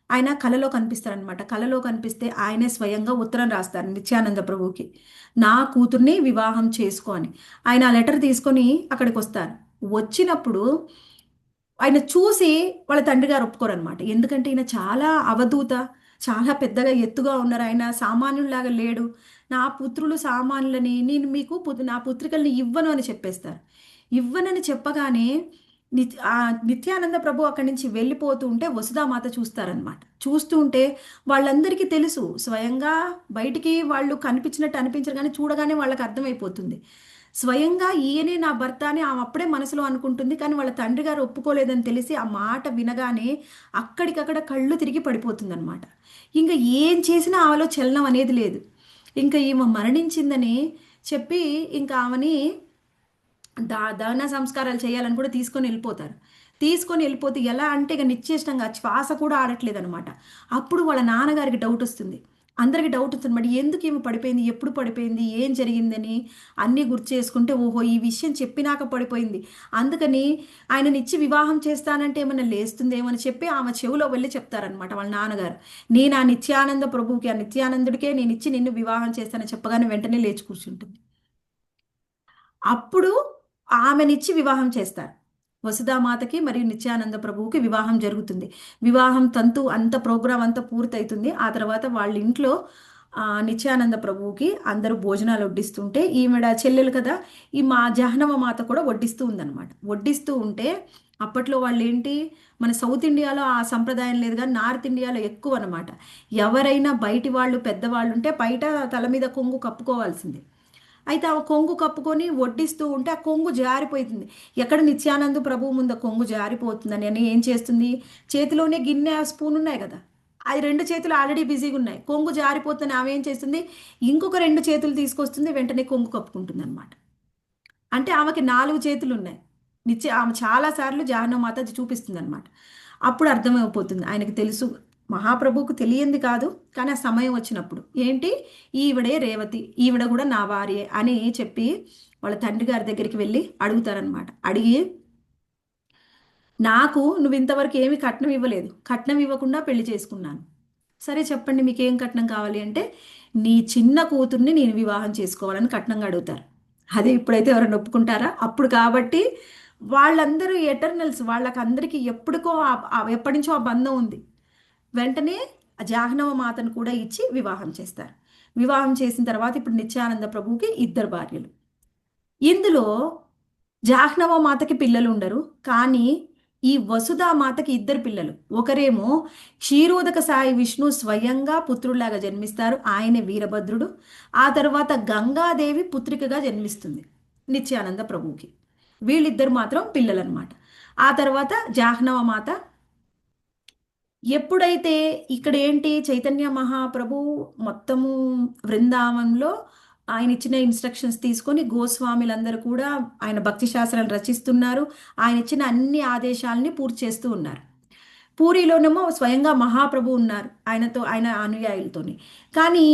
ఆయన కలలో కనిపిస్తారనమాట. కలలో కనిపిస్తే ఆయనే స్వయంగా ఉత్తరం రాస్తారు నిత్యానంద ప్రభువుకి, నా కూతుర్ని వివాహం చేసుకో అని. ఆయన ఆ లెటర్ తీసుకొని అక్కడికి వస్తారు. వచ్చినప్పుడు ఆయన చూసి వాళ్ళ తండ్రి గారు ఒప్పుకోరనమాట. ఎందుకంటే ఈయన చాలా అవధూత, చాలా పెద్దగా ఎత్తుగా ఉన్నారు, ఆయన సామాన్యుల్లాగా లేడు, నా పుత్రులు సామాన్యులని, నేను మీకు నా పుత్రికల్ని ఇవ్వను అని చెప్పేస్తారు. ఇవ్వనని చెప్పగానే నిత్యానంద ప్రభు అక్కడి నుంచి వెళ్ళిపోతూ ఉంటే వసుధామాత చూస్తారనమాట. చూస్తూ ఉంటే వాళ్ళందరికీ తెలుసు, స్వయంగా బయటికి వాళ్ళు కనిపించినట్టు అనిపించరు, కానీ చూడగానే వాళ్ళకి అర్థమైపోతుంది స్వయంగా ఈయనే నా భర్త అని ఆమె అప్పుడే మనసులో అనుకుంటుంది. కానీ వాళ్ళ తండ్రి గారు ఒప్పుకోలేదని తెలిసి ఆ మాట వినగానే అక్కడికక్కడ కళ్ళు తిరిగి పడిపోతుంది అనమాట. ఇంకా ఏం చేసినా ఆమెలో చలనం అనేది లేదు. ఇంకా ఈమె మరణించిందని చెప్పి ఇంకా ఆమెని దహన సంస్కారాలు చేయాలని కూడా తీసుకొని వెళ్ళిపోతారు. తీసుకొని వెళ్ళిపోతే ఎలా అంటే ఇక నిశ్చేష్టంగా శ్వాస కూడా ఆడట్లేదు అనమాట. అప్పుడు వాళ్ళ నాన్నగారికి డౌట్ వస్తుంది, అందరికి డౌట్ వస్తుంది మరి ఎందుకు ఏమి పడిపోయింది, ఎప్పుడు పడిపోయింది, ఏం జరిగిందని అన్నీ గుర్తు చేసుకుంటే ఓహో ఈ విషయం చెప్పినాక పడిపోయింది, అందుకని ఆయననిచ్చి వివాహం చేస్తానంటే ఏమైనా లేస్తుందేమో అని చెప్పి ఆమె చెవిలో వెళ్ళి చెప్తారనమాట వాళ్ళ నాన్నగారు. నేను ఆ నిత్యానంద ప్రభువుకి, ఆ నిత్యానందుడికే నేను ఇచ్చి నిన్ను వివాహం చేస్తానని చెప్పగానే వెంటనే లేచి కూర్చుంటుంది. అప్పుడు ఆమెనిచ్చి వివాహం చేస్తారు. వసుధామాతకి మరియు నిత్యానంద ప్రభువుకి వివాహం జరుగుతుంది. వివాహం తంతు అంత ప్రోగ్రాం అంతా పూర్తవుతుంది. ఆ తర్వాత వాళ్ళ ఇంట్లో నిత్యానంద ప్రభువుకి అందరూ భోజనాలు వడ్డిస్తుంటే ఈమెడ చెల్లెలు కదా, ఈ మా జాహ్నవ మాత కూడా వడ్డిస్తూ ఉందన్నమాట. వడ్డిస్తూ ఉంటే అప్పట్లో వాళ్ళు ఏంటి, మన సౌత్ ఇండియాలో ఆ సంప్రదాయం లేదు, కానీ నార్త్ ఇండియాలో ఎక్కువ అనమాట. ఎవరైనా బయటి వాళ్ళు పెద్దవాళ్ళు ఉంటే బయట తల మీద కొంగు కప్పుకోవాల్సిందే. అయితే ఆ కొంగు కప్పుకొని వడ్డిస్తూ ఉంటే ఆ కొంగు జారిపోతుంది. ఎక్కడ నిత్యానంద ప్రభువు ముందు కొంగు జారిపోతుందని అని ఏం చేస్తుంది, చేతిలోనే గిన్నె స్పూన్ ఉన్నాయి కదా, అది 2 చేతులు ఆల్రెడీ బిజీగా ఉన్నాయి, కొంగు జారిపోతుంది, ఆమె ఏం చేస్తుంది, ఇంకొక 2 చేతులు తీసుకొస్తుంది, వెంటనే కొంగు కప్పుకుంటుంది అనమాట. అంటే ఆమెకి 4 చేతులు ఉన్నాయి. ఆమె చాలాసార్లు జాహ్నవమాత అది చూపిస్తుంది అనమాట. అప్పుడు అర్థమైపోతుంది ఆయనకు తెలుసు, మహాప్రభువుకు తెలియంది కాదు, కానీ ఆ సమయం వచ్చినప్పుడు ఏంటి, ఈవిడే రేవతి, ఈవిడ కూడా నా భార్యే అని చెప్పి వాళ్ళ తండ్రి గారి దగ్గరికి వెళ్ళి అడుగుతారనమాట. అడిగి, నాకు నువ్వు ఇంతవరకు ఏమి కట్నం ఇవ్వలేదు, కట్నం ఇవ్వకుండా పెళ్లి చేసుకున్నాను, సరే చెప్పండి మీకేం కట్నం కావాలి అంటే, నీ చిన్న కూతుర్ని నేను వివాహం చేసుకోవాలని కట్నంగా అడుగుతారు. అదే ఇప్పుడైతే ఎవరైనా ఒప్పుకుంటారా? అప్పుడు కాబట్టి వాళ్ళందరూ ఎటర్నల్స్, వాళ్ళకందరికీ ఎప్పటికో ఎప్పటి నుంచో ఆ బంధం ఉంది. వెంటనే జాహ్నవ మాతను కూడా ఇచ్చి వివాహం చేస్తారు. వివాహం చేసిన తర్వాత ఇప్పుడు నిత్యానంద ప్రభువుకి 2 భార్యలు. ఇందులో జాహ్నవ మాతకి పిల్లలు ఉండరు, కానీ ఈ వసుధా మాతకి 2 పిల్లలు. ఒకరేమో క్షీరోదక సాయి విష్ణు స్వయంగా పుత్రులాగా జన్మిస్తారు, ఆయనే వీరభద్రుడు. ఆ తర్వాత గంగాదేవి పుత్రికగా జన్మిస్తుంది నిత్యానంద ప్రభువుకి. వీళ్ళిద్దరు మాత్రం పిల్లలన్నమాట. ఆ తర్వాత జాహ్నవ మాత ఎప్పుడైతే ఇక్కడ ఏంటి, చైతన్య మహాప్రభు మొత్తము బృందావనంలో ఆయన ఇచ్చిన ఇన్స్ట్రక్షన్స్ తీసుకొని గోస్వామిలందరూ కూడా ఆయన భక్తి శాస్త్రాలు రచిస్తున్నారు, ఆయన ఇచ్చిన అన్ని ఆదేశాలని పూర్తి చేస్తూ ఉన్నారు. పూరిలోనేమో స్వయంగా మహాప్రభు ఉన్నారు ఆయనతో, ఆయన అనుయాయులతోని. కానీ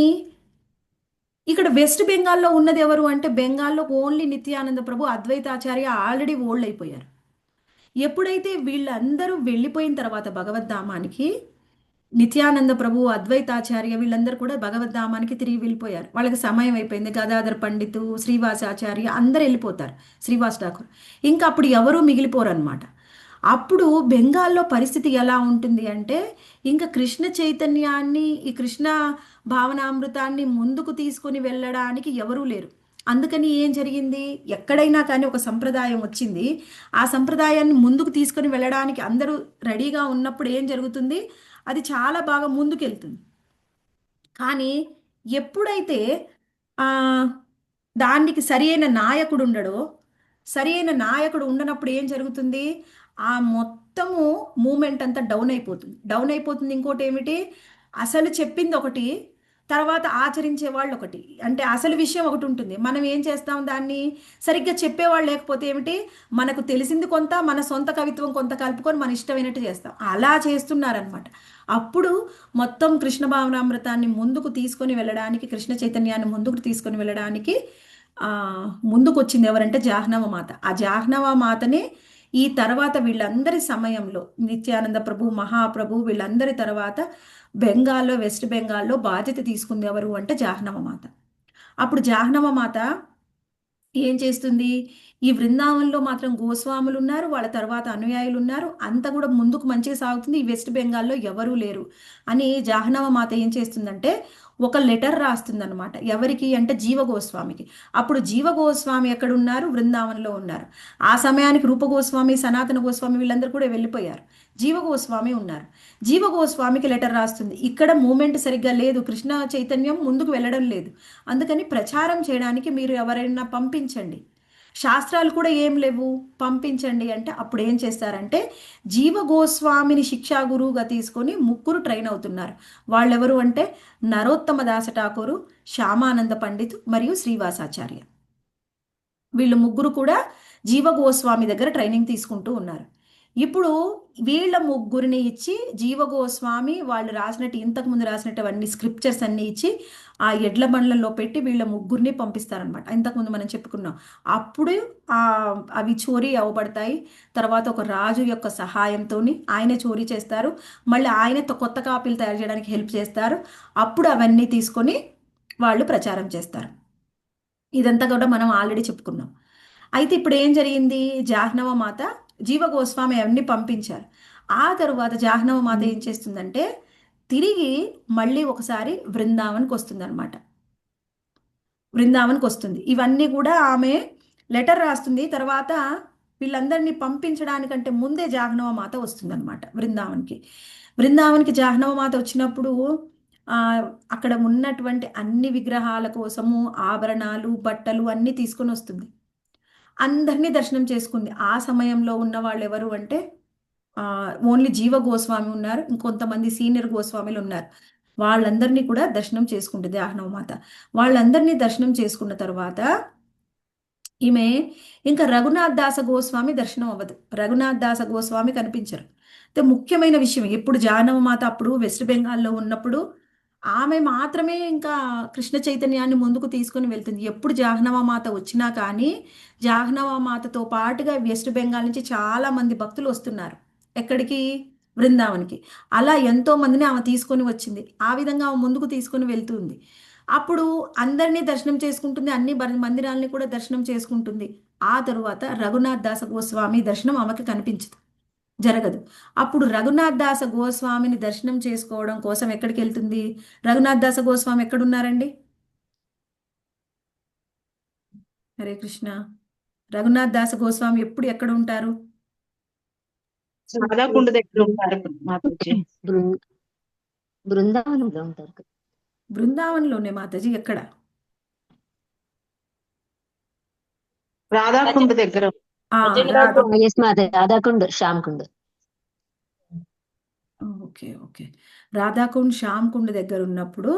ఇక్కడ వెస్ట్ బెంగాల్లో ఉన్నది ఎవరు అంటే, బెంగాల్లో ఓన్లీ నిత్యానంద ప్రభు, అద్వైతాచార్య ఆల్రెడీ ఓల్డ్ అయిపోయారు. ఎప్పుడైతే వీళ్ళందరూ వెళ్ళిపోయిన తర్వాత భగవద్ధామానికి, నిత్యానంద ప్రభు, అద్వైతాచార్య వీళ్ళందరూ కూడా భగవద్ధామానికి తిరిగి వెళ్ళిపోయారు. వాళ్ళకి సమయం అయిపోయింది. గదాధర్ పండితు, శ్రీవాసాచార్య అందరు వెళ్ళిపోతారు, శ్రీవాస్ ఠాకూర్, ఇంకా అప్పుడు ఎవరూ మిగిలిపోరు అనమాట. అప్పుడు బెంగాల్లో పరిస్థితి ఎలా ఉంటుంది అంటే, ఇంకా కృష్ణ చైతన్యాన్ని, ఈ కృష్ణ భావనామృతాన్ని ముందుకు తీసుకొని వెళ్ళడానికి ఎవరూ లేరు. అందుకని ఏం జరిగింది, ఎక్కడైనా కానీ ఒక సంప్రదాయం వచ్చింది, ఆ సంప్రదాయాన్ని ముందుకు తీసుకొని వెళ్ళడానికి అందరూ రెడీగా ఉన్నప్పుడు ఏం జరుగుతుంది, అది చాలా బాగా ముందుకెళ్తుంది. కానీ ఎప్పుడైతే దానికి సరి అయిన నాయకుడు ఉండడో, సరి అయిన నాయకుడు ఉండనప్పుడు ఏం జరుగుతుంది, ఆ మొత్తము మూమెంట్ అంతా డౌన్ అయిపోతుంది. ఇంకోటి ఏమిటి, అసలు చెప్పింది ఒకటి, తర్వాత ఆచరించే వాళ్ళు ఒకటి. అంటే అసలు విషయం ఒకటి ఉంటుంది, మనం ఏం చేస్తాం, దాన్ని సరిగ్గా చెప్పేవాళ్ళు లేకపోతే ఏమిటి, మనకు తెలిసింది కొంత, మన సొంత కవిత్వం కొంత కలుపుకొని మన ఇష్టమైనట్టు చేస్తాం, అలా చేస్తున్నారనమాట. అప్పుడు మొత్తం కృష్ణ భావనామృతాన్ని ముందుకు తీసుకొని వెళ్ళడానికి, కృష్ణ చైతన్యాన్ని ముందుకు తీసుకొని వెళ్ళడానికి ముందుకు వచ్చింది ఎవరంటే జాహ్నవ మాత. ఆ జాహ్నవ మాతనే ఈ తర్వాత వీళ్ళందరి సమయంలో నిత్యానంద ప్రభు, మహాప్రభు వీళ్ళందరి తర్వాత బెంగాల్లో, వెస్ట్ బెంగాల్లో బాధ్యత తీసుకుంది ఎవరు అంటే జాహ్నవ మాత. అప్పుడు జాహ్నవ మాత ఏం చేస్తుంది, ఈ బృందావనంలో మాత్రం గోస్వాములు ఉన్నారు, వాళ్ళ తర్వాత అనుయాయులు ఉన్నారు, అంతా కూడా ముందుకు మంచిగా సాగుతుంది, ఈ వెస్ట్ బెంగాల్లో ఎవరూ లేరు అని జాహ్నవ మాత ఏం చేస్తుందంటే ఒక లెటర్ రాస్తుందన్నమాట. ఎవరికి అంటే జీవ గోస్వామికి. అప్పుడు జీవ గోస్వామి ఎక్కడున్నారు, బృందావనంలో ఉన్నారు. ఆ సమయానికి రూప గోస్వామి, సనాతన గోస్వామి వీళ్ళందరూ కూడా వెళ్ళిపోయారు, జీవ గోస్వామి ఉన్నారు. జీవ గోస్వామికి లెటర్ రాస్తుంది, ఇక్కడ మూమెంట్ సరిగ్గా లేదు, కృష్ణ చైతన్యం ముందుకు వెళ్ళడం లేదు, అందుకని ప్రచారం చేయడానికి మీరు ఎవరైనా పంపించండి, శాస్త్రాలు కూడా ఏం లేవు పంపించండి అంటే, అప్పుడు ఏం చేస్తారంటే జీవ గోస్వామిని శిక్షా గురువుగా తీసుకొని 3 ట్రైన్ అవుతున్నారు. వాళ్ళెవరు అంటే నరోత్తమ దాస ఠాకూరు, శ్యామానంద పండిత్ మరియు శ్రీవాసాచార్య. వీళ్ళు 3 కూడా జీవ గోస్వామి దగ్గర ట్రైనింగ్ తీసుకుంటూ ఉన్నారు. ఇప్పుడు వీళ్ళ 3 ఇచ్చి జీవ గోస్వామి వాళ్ళు రాసినట్టు, ఇంతకుముందు రాసినటువంటి స్క్రిప్చర్స్ అన్ని ఇచ్చి ఆ ఎడ్ల బండ్లలో పెట్టి వీళ్ళ 3 పంపిస్తారనమాట. ఇంతకుముందు మనం చెప్పుకున్నాం. అప్పుడు అవి చోరీ అవ్వబడతాయి. తర్వాత ఒక రాజు యొక్క సహాయంతో ఆయన చోరీ చేస్తారు, మళ్ళీ ఆయన కొత్త కాపీలు తయారు చేయడానికి హెల్ప్ చేస్తారు. అప్పుడు అవన్నీ తీసుకొని వాళ్ళు ప్రచారం చేస్తారు. ఇదంతా కూడా మనం ఆల్రెడీ చెప్పుకున్నాం. అయితే ఇప్పుడు ఏం జరిగింది, జాహ్నవ మాత, జీవ గోస్వామి అవన్నీ పంపించారు. ఆ తరువాత జాహ్నవ మాత ఏం చేస్తుందంటే తిరిగి మళ్ళీ ఒకసారి బృందావన్కి వస్తుంది అనమాట. బృందావన్కి వస్తుంది, ఇవన్నీ కూడా ఆమె లెటర్ రాస్తుంది. తర్వాత వీళ్ళందరినీ పంపించడానికంటే ముందే జాహ్నవ మాత వస్తుంది అనమాట బృందావన్కి. జాహ్నవ మాత వచ్చినప్పుడు ఆ, అక్కడ ఉన్నటువంటి అన్ని విగ్రహాల కోసము ఆభరణాలు బట్టలు అన్నీ తీసుకొని వస్తుంది. అందరినీ దర్శనం చేసుకుంది. ఆ సమయంలో ఉన్న వాళ్ళు ఎవరు అంటే ఓన్లీ జీవ గోస్వామి ఉన్నారు, ఇంకొంతమంది సీనియర్ గోస్వామిలు ఉన్నారు. వాళ్ళందరినీ కూడా దర్శనం చేసుకుంటుంది ఆహ్నవ మాత. వాళ్ళందరినీ దర్శనం చేసుకున్న తర్వాత ఈమె ఇంకా రఘునాథ్ దాస గోస్వామి దర్శనం అవ్వదు. రఘునాథ్ దాస గోస్వామి కనిపించరు. అయితే ముఖ్యమైన విషయం, ఎప్పుడు జాహ్నవ మాత అప్పుడు వెస్ట్ బెంగాల్లో ఉన్నప్పుడు ఆమె మాత్రమే ఇంకా కృష్ణ చైతన్యాన్ని ముందుకు తీసుకొని వెళ్తుంది. ఎప్పుడు జాహ్నవ మాత వచ్చినా కానీ జాహ్నవ మాతతో పాటుగా వెస్ట్ బెంగాల్ నుంచి చాలా మంది భక్తులు వస్తున్నారు. ఎక్కడికి? బృందావనికి. అలా ఎంతో మందిని ఆమె తీసుకొని వచ్చింది. ఆ విధంగా ఆమె ముందుకు తీసుకొని వెళ్తుంది. అప్పుడు అందరినీ దర్శనం చేసుకుంటుంది, అన్ని మందిరాలని కూడా దర్శనం చేసుకుంటుంది. ఆ తరువాత రఘునాథ్ దాస గోస్వామి దర్శనం ఆమెకి కనిపించదు, జరగదు. అప్పుడు రఘునాథ్ దాస గోస్వామిని దర్శనం చేసుకోవడం కోసం ఎక్కడికి వెళ్తుంది? రఘునాథ్ దాస గోస్వామి ఎక్కడున్నారండి? హరే కృష్ణ. రఘునాథ్ దాస గోస్వామి ఎప్పుడు ఎక్కడ ఉంటారు? రాధాకుండ దగ్గర ఉంటారు మాతాజీ. బృందావనంలో ఉంటారు కదా. బృందావనంలోనే మాతాజీ. ఎక్కడ? రాధాకుండ దగ్గర. Yes Mataji, Radhakund, Shyamkund. Okay okay. Radhakund Shyam Kund దగ్గర ఉన్నప్పుడు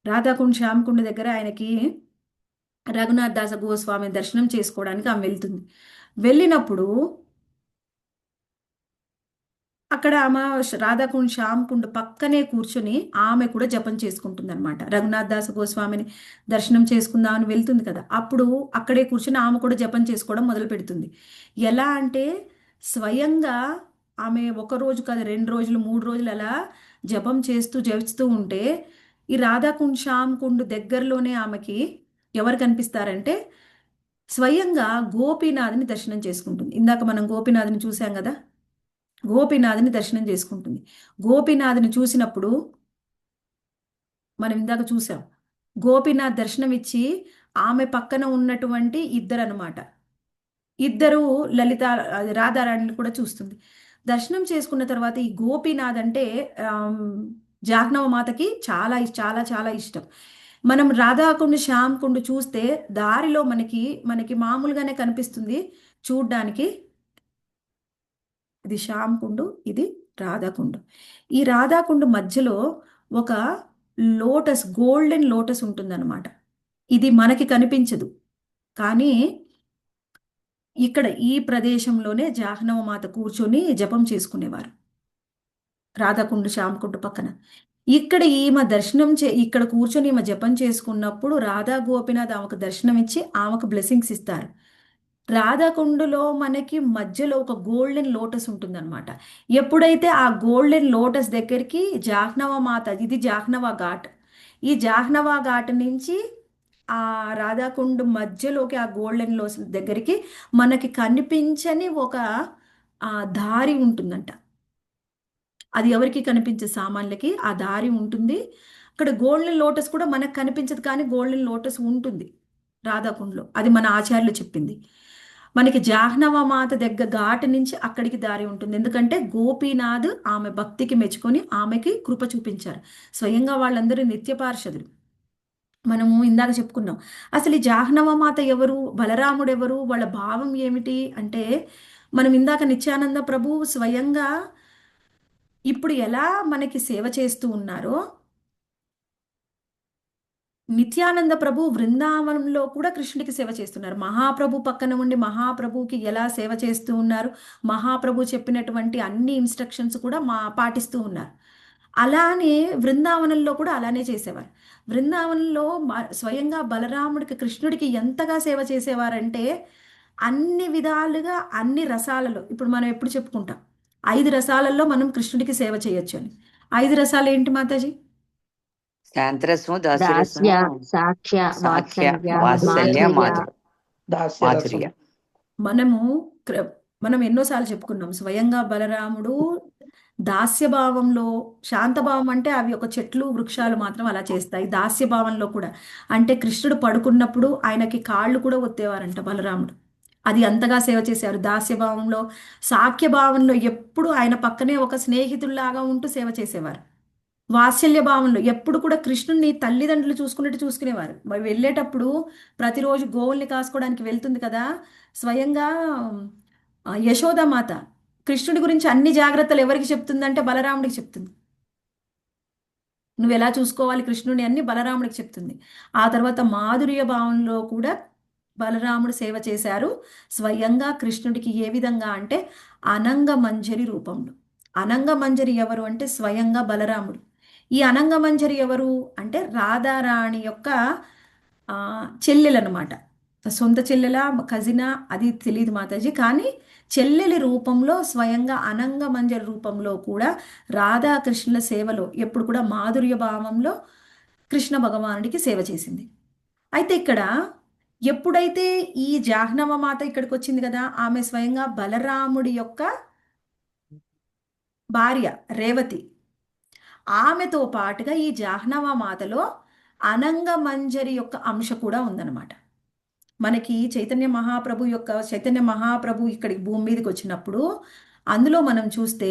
రాధాకుండ్ శ్యామ్ కుండ్ దగ్గర ఆయనకి రఘునాథ్ దాస గోస్వామి దర్శనం చేసుకోవడానికి ఆమె వెళ్తుంది. వెళ్ళినప్పుడు అక్కడ ఆమె రాధాకుండ్ శ్యామ్ కుండ్ పక్కనే కూర్చొని ఆమె కూడా జపం చేసుకుంటుంది అనమాట. రఘునాథ్ దాస గోస్వామిని దర్శనం చేసుకుందామని వెళ్తుంది కదా, అప్పుడు అక్కడే కూర్చొని ఆమె కూడా జపం చేసుకోవడం మొదలు పెడుతుంది. ఎలా అంటే స్వయంగా ఆమె ఒక రోజు కాదు, 2 రోజులు 3 రోజులు అలా జపం చేస్తూ ఉంటే ఈ రాధాకుండ్ శ్యామ్ కుండ్ దగ్గరలోనే ఆమెకి ఎవరు కనిపిస్తారంటే స్వయంగా గోపీనాథ్ని దర్శనం చేసుకుంటుంది. ఇందాక మనం గోపీనాథ్ని చూసాం కదా, గోపీనాథ్ని దర్శనం చేసుకుంటుంది. గోపీనాథ్ని చూసినప్పుడు మనం ఇందాక చూసాం, గోపీనాథ్ దర్శనం ఇచ్చి ఆమె పక్కన ఉన్నటువంటి ఇద్దరు లలిత రాధారాణిని కూడా చూస్తుంది. దర్శనం చేసుకున్న తర్వాత ఈ గోపీనాథ్ అంటే జాహ్నవ మాతకి చాలా చాలా చాలా ఇష్టం. మనం రాధాకుండ శ్యామ్ కుండ్ చూస్తే దారిలో మనకి మామూలుగానే కనిపిస్తుంది చూడ్డానికి. ఇది శ్యామ్ కుండు, ఇది రాధాకుండు. ఈ రాధాకుండు మధ్యలో ఒక లోటస్, గోల్డెన్ లోటస్ ఉంటుందన్నమాట. ఇది మనకి కనిపించదు, కానీ ఇక్కడ ఈ ప్రదేశంలోనే జాహ్నవ మాత కూర్చొని జపం చేసుకునేవారు రాధాకుండు శ్యామ్ కుండు పక్కన. ఇక్కడ ఈమె ఇక్కడ కూర్చొని ఈమె జపం చేసుకున్నప్పుడు రాధా గోపినాథ్ ఆమెకు దర్శనం ఇచ్చి ఆమెకు బ్లెస్సింగ్స్ ఇస్తారు. రాధాకుండులో మనకి మధ్యలో ఒక గోల్డెన్ లోటస్ ఉంటుందన్నమాట. ఎప్పుడైతే ఆ గోల్డెన్ లోటస్ దగ్గరికి జాహ్నవ మాత, ఇది జాహ్నవ ఘాట్, ఈ జాహ్నవ ఘాట్ నుంచి ఆ రాధాకుండ్ మధ్యలోకి ఆ గోల్డెన్ లోటస్ దగ్గరికి మనకి కనిపించని ఒక దారి ఉంటుందంట. అది ఎవరికి కనిపించే సామాన్లకి ఆ దారి ఉంటుంది. అక్కడ గోల్డెన్ లోటస్ కూడా మనకు కనిపించదు, కానీ గోల్డెన్ లోటస్ ఉంటుంది రాధాకుండ్లో. అది మన ఆచార్యులు చెప్పింది. మనకి జాహ్నవ మాత దగ్గర ఘాటు నుంచి అక్కడికి దారి ఉంటుంది. ఎందుకంటే గోపీనాథ్ ఆమె భక్తికి మెచ్చుకొని ఆమెకి కృప చూపించారు. స్వయంగా వాళ్ళందరూ నిత్య పార్షదులు. మనము ఇందాక చెప్పుకున్నాం, అసలు ఈ జాహ్నవ మాత ఎవరు, బలరాముడు ఎవరు, వాళ్ళ భావం ఏమిటి అంటే, మనం ఇందాక నిత్యానంద ప్రభు స్వయంగా ఇప్పుడు ఎలా మనకి సేవ చేస్తూ ఉన్నారో, నిత్యానంద ప్రభు బృందావనంలో కూడా కృష్ణుడికి సేవ చేస్తున్నారు. మహాప్రభు పక్కన ఉండి మహాప్రభుకి ఎలా సేవ చేస్తూ ఉన్నారు, మహాప్రభు చెప్పినటువంటి అన్ని ఇన్స్ట్రక్షన్స్ కూడా పాటిస్తూ ఉన్నారు. అలానే బృందావనంలో కూడా అలానే చేసేవారు. బృందావనంలో స్వయంగా బలరాముడికి కృష్ణుడికి ఎంతగా సేవ చేసేవారంటే, అన్ని విధాలుగా అన్ని రసాలలో, ఇప్పుడు మనం ఎప్పుడు చెప్పుకుంటాం 5 రసాలలో మనం కృష్ణుడికి సేవ చేయొచ్చు అని. 5 రసాలు ఏంటి మాతాజీ? శాంతరసము, దాస్య, దాస్యరసము, సాఖ్య, సాఖ్య, వాత్సల్య, వాత్సల్య, మాధుర్య. మాధుర్య. మనం ఎన్నోసార్లు చెప్పుకున్నాం, స్వయంగా బలరాముడు దాస్యభావంలో, శాంతభావం అంటే అవి ఒక చెట్లు వృక్షాలు మాత్రం అలా చేస్తాయి. దాస్యభావంలో కూడా అంటే కృష్ణుడు పడుకున్నప్పుడు ఆయనకి కాళ్ళు కూడా ఒత్తేవారంట బలరాముడు. అది అంతగా సేవ చేశారు. దాస్యభావంలో, సాఖ్యభావంలో ఎప్పుడు ఆయన పక్కనే ఒక స్నేహితుల్లాగా ఉంటూ సేవ చేసేవారు. వాత్సల్య భావంలో ఎప్పుడు కూడా కృష్ణుడిని తల్లిదండ్రులు చూసుకున్నట్టు చూసుకునేవారు. మరి వెళ్ళేటప్పుడు ప్రతిరోజు గోవుల్ని కాసుకోవడానికి వెళ్తుంది కదా, స్వయంగా యశోదామాత కృష్ణుడి గురించి అన్ని జాగ్రత్తలు ఎవరికి చెప్తుందంటే బలరాముడికి చెప్తుంది. నువ్వు ఎలా చూసుకోవాలి కృష్ణుని అన్ని బలరాముడికి చెప్తుంది. ఆ తర్వాత మాధుర్య భావంలో కూడా బలరాముడు సేవ చేశారు స్వయంగా కృష్ణుడికి. ఏ విధంగా అంటే అనంగమంజరి రూపంలో. అనంగమంజరి ఎవరు అంటే స్వయంగా బలరాముడు. ఈ అనంగమంజరి ఎవరు అంటే రాధారాణి యొక్క చెల్లెలనమాట. సొంత చెల్లెల కజినా అది తెలియదు మాతాజీ, కానీ చెల్లెలి రూపంలో స్వయంగా అనంగమంజరి రూపంలో కూడా రాధాకృష్ణుల సేవలో ఎప్పుడు కూడా మాధుర్య భావంలో కృష్ణ భగవానుడికి సేవ చేసింది. అయితే ఇక్కడ ఎప్పుడైతే ఈ జాహ్నవ మాత ఇక్కడికి వచ్చింది కదా, ఆమె స్వయంగా బలరాముడి యొక్క భార్య రేవతి. ఆమెతో పాటుగా ఈ జాహ్నవ మాతలో అనంగమంజరి యొక్క అంశ కూడా ఉందన్నమాట. మనకి చైతన్య మహాప్రభు ఇక్కడికి భూమి మీదకి వచ్చినప్పుడు అందులో మనం చూస్తే